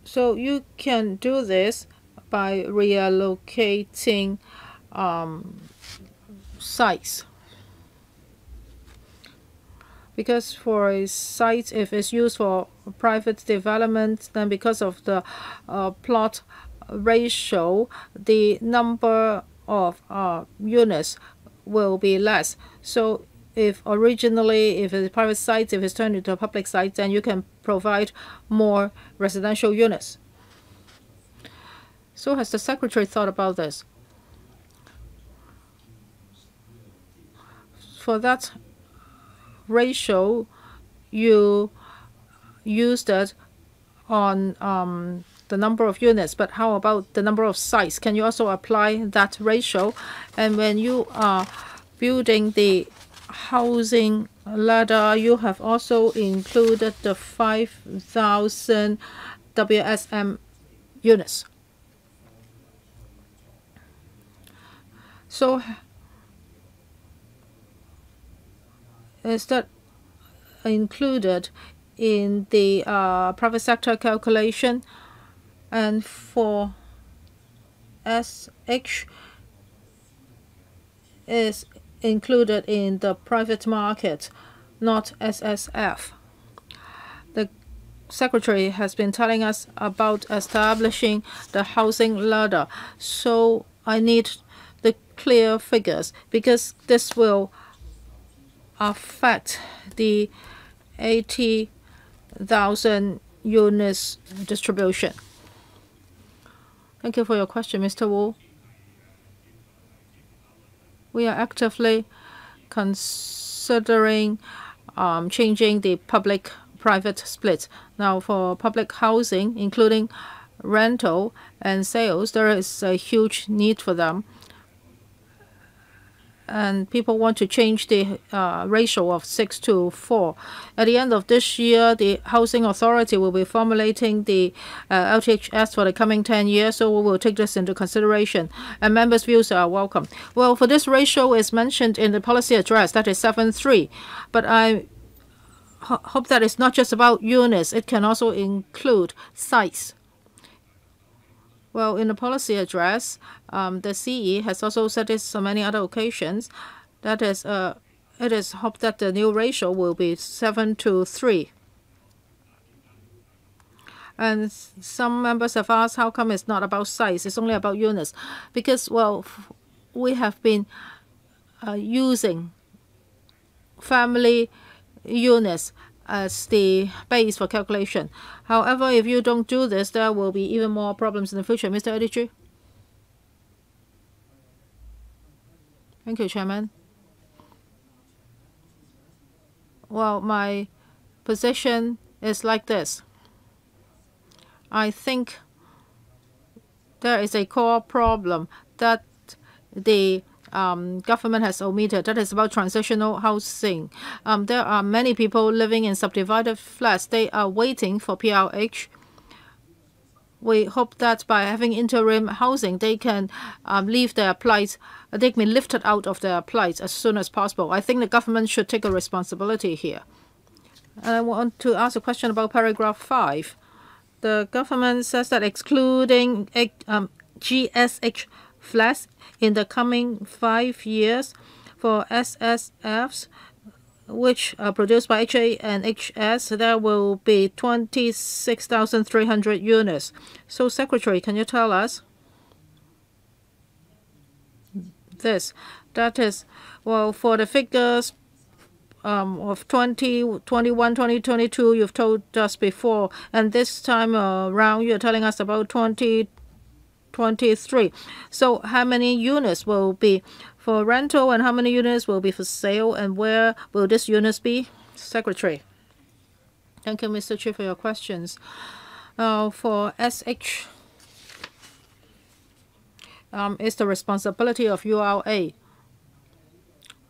So you can do this by reallocating sites. Because for a site, if it's used for private development, then because of the plot ratio, the number of units will be less. So if it's a private site, if it's turned into a public site, then you can provide more residential units. So has the Secretary thought about this? For that ratio, you used it on the number of units, but how about the number of sites? Can you also apply that ratio? And when you are building the housing ladder, you have also included the 5,000 WSM units. So is that included in the private sector calculation? And for SH is included in the private market, not SSF. The Secretary has been telling us about establishing the housing ladder. So I need the clear figures, because this will affect the 80,000 units distribution. Thank you for your question, Mr. Wu. We are actively considering changing the public-private split. Now, for public housing, including rental and sales, there is a huge need for them. And people want to change the ratio of 6-4. At the end of this year, the Housing Authority will be formulating the LTHS for the coming 10 years, so we will take this into consideration. And members' views are welcome. Well, for this ratio is mentioned in the policy address, that is 7-3. But I hope that it's not just about units. It can also include sites. Well, in the policy address, the CE has also said this on many other occasions. That is, it is hoped that the new ratio will be 7-3. And some members have asked, how come it's not about size? It's only about units. Because, well, we have been using family units as the base for calculation. However, if you don't do this, there will be even more problems in the future. Mr. Edichi? Thank you, Chairman. Well, my position is like this. I think there is a core problem that the government has omitted. That is about transitional housing. There are many people living in subdivided flats. They are waiting for PRH. We hope that by having interim housing, they can leave their plight. They can be lifted out of their plight as soon as possible. I think the government should take a responsibility here. And I want to ask a question about paragraph 5. The government says that excluding GSH flats in the coming 5 years. For SSFs, which are produced by HA and HS, there will be 26,300 units. So, Secretary, can you tell us this? That is, well, for the figures of 2021, 2022, you've told us before, and this time around, you're telling us about 2023. So, how many units will be for rental and how many units will be for sale, and where will these units be? Secretary. Thank you, Mr. Chief, for your questions. For SH, it's the responsibility of URA.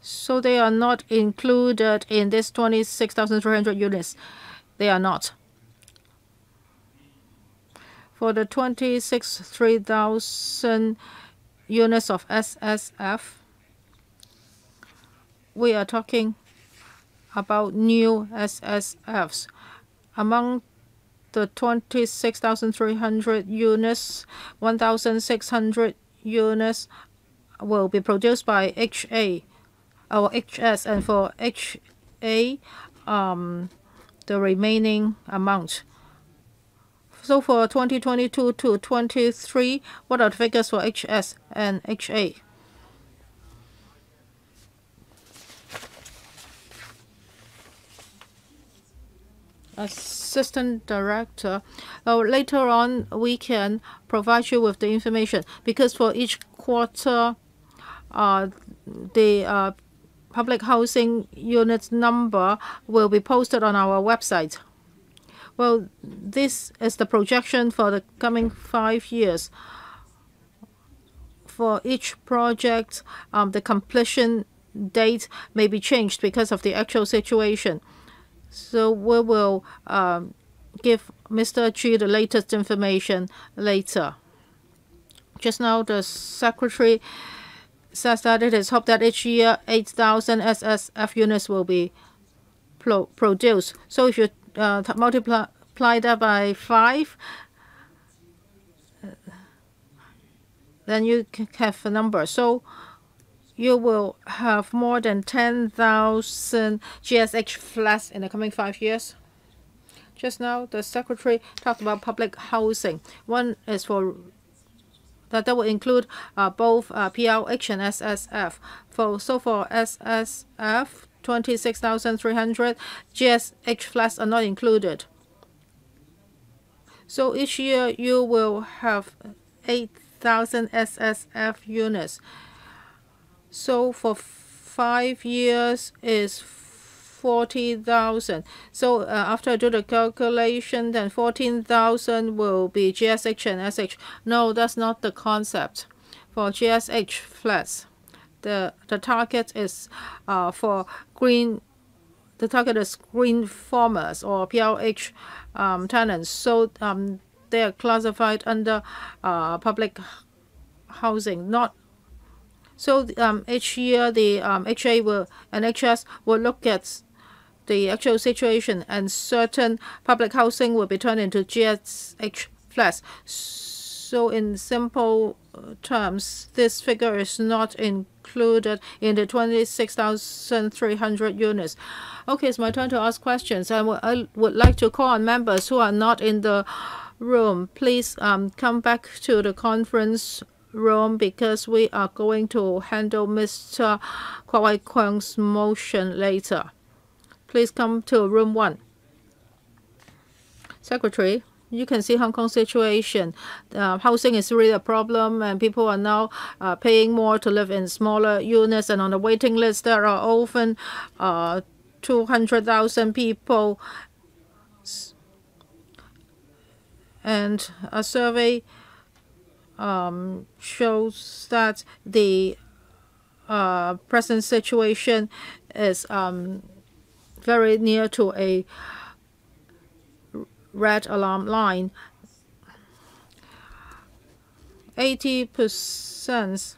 So they are not included in this 26,300 units. They are not. For the 26,300 units of SSF, we are talking about new SSFs. Among the 26,300 units, 1,600 units will be produced by HA or HS, and for HA, the remaining amount. So for 2022 to 23, what are the figures for HS and HA? Assistant Director, later on we can provide you with the information, because for each quarter, the public housing units number will be posted on our website. Well, this is the projection for the coming 5 years. For each project, the completion date may be changed because of the actual situation. So we will give Mr. Chi the latest information later. Just now, the Secretary says that it is hoped that each year 8,000 SSF units will be produced. So if you multiply that by 5, then you have a number. So you will have more than 10,000 GSH flats in the coming 5 years. Just now, the Secretary talked about public housing. One is for that will include both PLH and SSF. So for SSF, 26,300 GSH flats are not included. So each year you will have 8,000 SSF units. So for 5 years is 40,000. So after I do the calculation, then 14,000 will be GSH and SH. No, that's not the concept. For GSH flats, the target is for green. The target is green farmers or PLH tenants. So they are classified under public housing, not. So each year the HA will and HS will look at the actual situation, and certain public housing will be turned into GSH flats. So in simple terms, this figure is not included in the 26,300 units. Okay, it's my turn to ask questions. I would like to call on members who are not in the room. Please come back to the conference room, because we are going to handle Mr. Kwai-kwang's motion later. Please come to room 1. Secretary, you can see Hong Kong's situation. Housing is really a problem, and people are now paying more to live in smaller units. And on the waiting list, there are often 200,000 people. And a survey shows that the present situation is very near to a red alarm line. 80%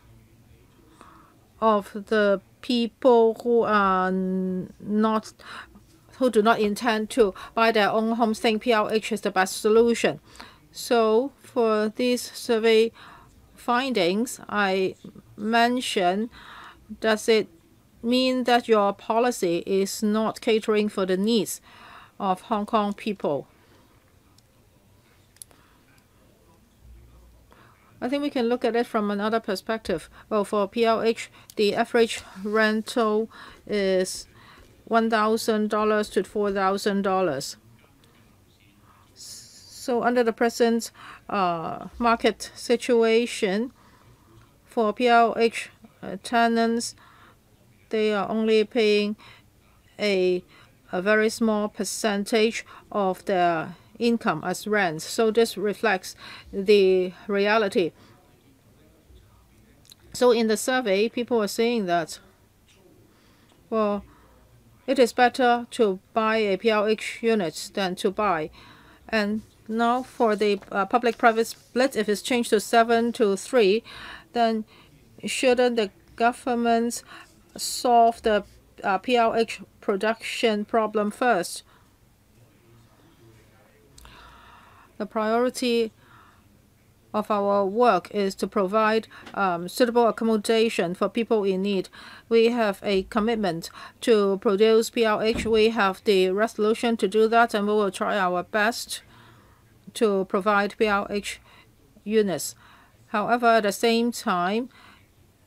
of the people who do not intend to buy their own homes think PLH is the best solution. So for this survey findings I mentioned, does it mean that your policy is not catering for the needs of Hong Kong people? I think we can look at it from another perspective. Well, for PLH, the average rental is $1,000 to $4,000. So under the present market situation, for PLH tenants, they are only paying a very small percentage of their income as rent. So this reflects the reality. So in the survey, people are saying that, well, it is better to buy a PLH unit than to buy. And now for the public-private split, if it's changed to 7-3, then shouldn't the government solve the PLH production problem first? The priority of our work is to provide suitable accommodation for people in need. We have a commitment to produce PLH. We have the resolution to do that, and we will try our best to provide PLH units. However, at the same time,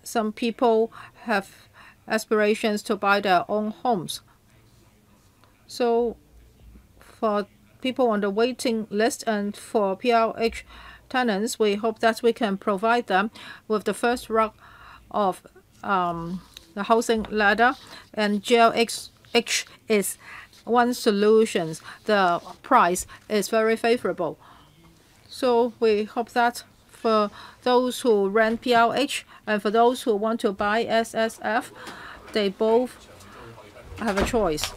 some people have aspirations to buy their own homes. So for people on the waiting list and for PLH tenants, we hope that we can provide them with the first rung of the housing ladder, and GLH is one solution. The price is very favorable. So we hope that for those who rent PLH and for those who want to buy SSF, they both have a choice.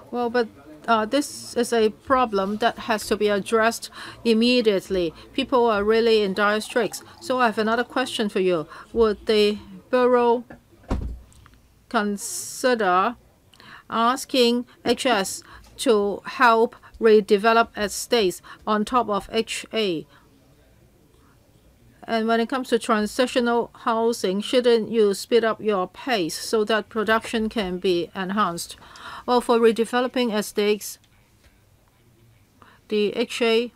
Well, but this is a problem that has to be addressed immediately. People are really in dire straits. So I have another question for you. Would the Bureau consider asking HS to help redevelop estates on top of HA? And when it comes to transitional housing, shouldn't you speed up your pace so that production can be enhanced? Well, for redeveloping estates, the HA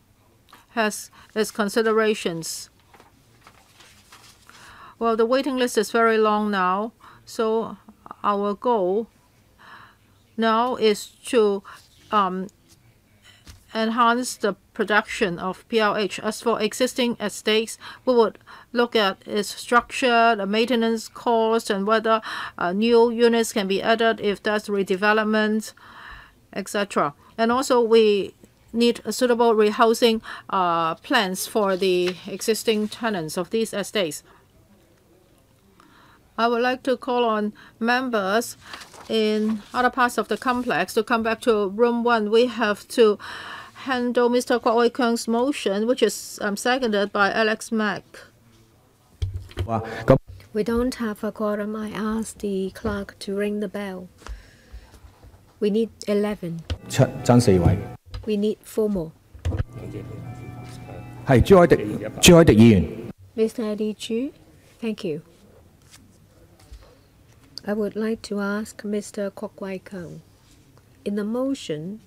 has its considerations. Well, the waiting list is very long now, so our goal now is to enhance the production of PLH. As for existing estates, we would look at its structure, the maintenance cost, and whether new units can be added if there's redevelopment, etc. And also we need a suitable rehousing plans for the existing tenants of these estates. I would like to call on members in other parts of the complex to come back to room 1. We have to handle Mr. Kwok Wai-keung's motion, which is seconded by Alex Mack. We don't have a quorum. I asked the clerk to ring the bell. We need 11. 爭4位。 We need 4 more. 係朱凱廸議員。 Mr. Eddie Chu, thank you. I would like to ask Mr. Kwok Wai-keung. In the motion,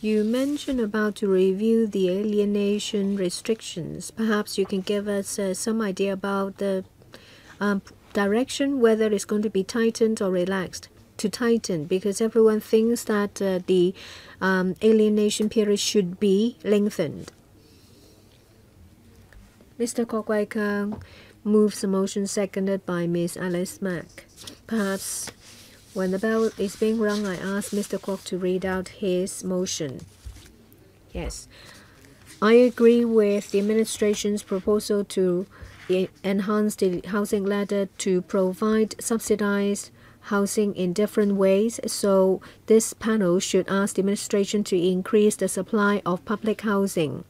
you mentioned about to review the alienation restrictions. Perhaps you can give us some idea about the direction, whether it's going to be tightened or relaxed. To tighten, because everyone thinks that the alienation period should be lengthened. Mr. Kwok Wai-keung moves the motion, seconded by Ms. Alice Mack. Perhaps when the bell is being rung, I ask Mr. Kwok to read out his motion. Yes. I agree with the administration's proposal to enhance the housing ladder to provide subsidized housing in different ways. So this panel should ask the administration to increase the supply of public housing.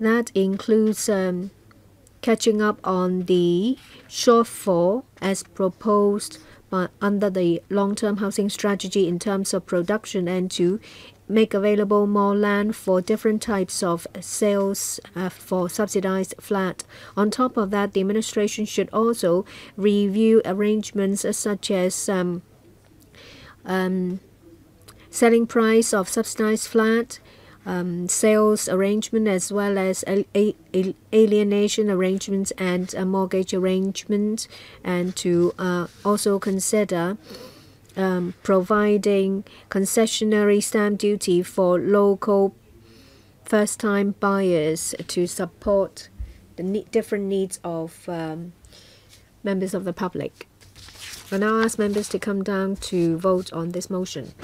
That includes catching up on the shortfall as proposed under the long-term housing strategy in terms of production, and to make available more land for different types of sales for subsidized flat. On top of that, the administration should also review arrangements such as selling price of subsidized flat, sales arrangement, as well as alienation arrangements and mortgage arrangements, and to also consider providing concessionary stamp duty for local first-time buyers to support the different needs of members of the public. I now ask members to come down to vote on this motion.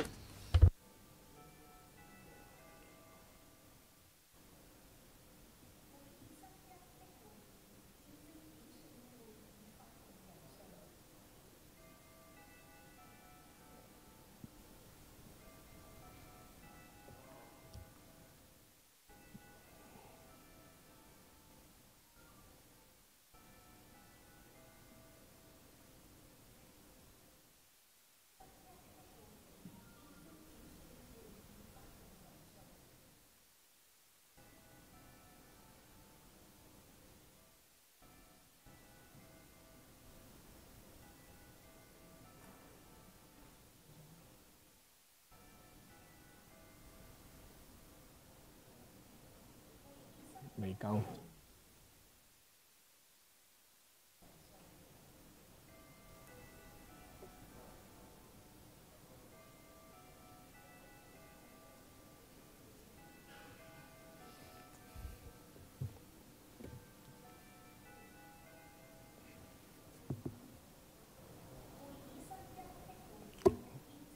未夠。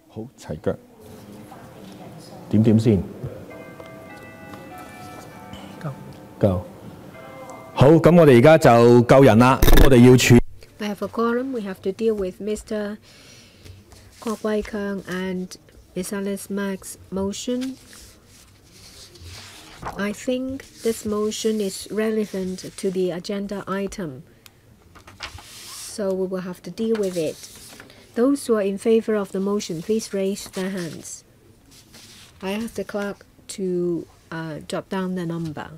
好，齊腳。點先？夠。好，咁我哋而家就夠人啦。我哋要處。We have a quorum. We have to deal with Mr. Kwok Wai-keung and Ms. Alice Max's motion. I think this motion is relevant to the agenda item, so we will have to deal with it. Those who are in favor of the motion, please raise their hands. I ask the clerk to jot down the number.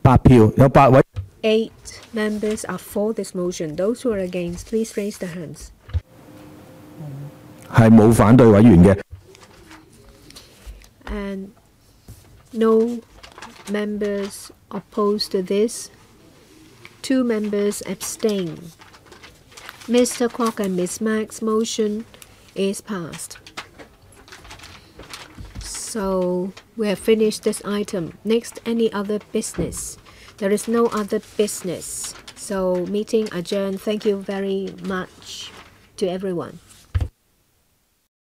8票，有8位。8 members are for this motion. Those who are against, please raise their hands. 係冇反對委員嘅。And no members opposed to this. 2 members abstain. Mr. Kwok and Ms. Max's motion is passed. So we have finished this item. Next, any other business? There is no other business. So meeting adjourned. Thank you very much to everyone.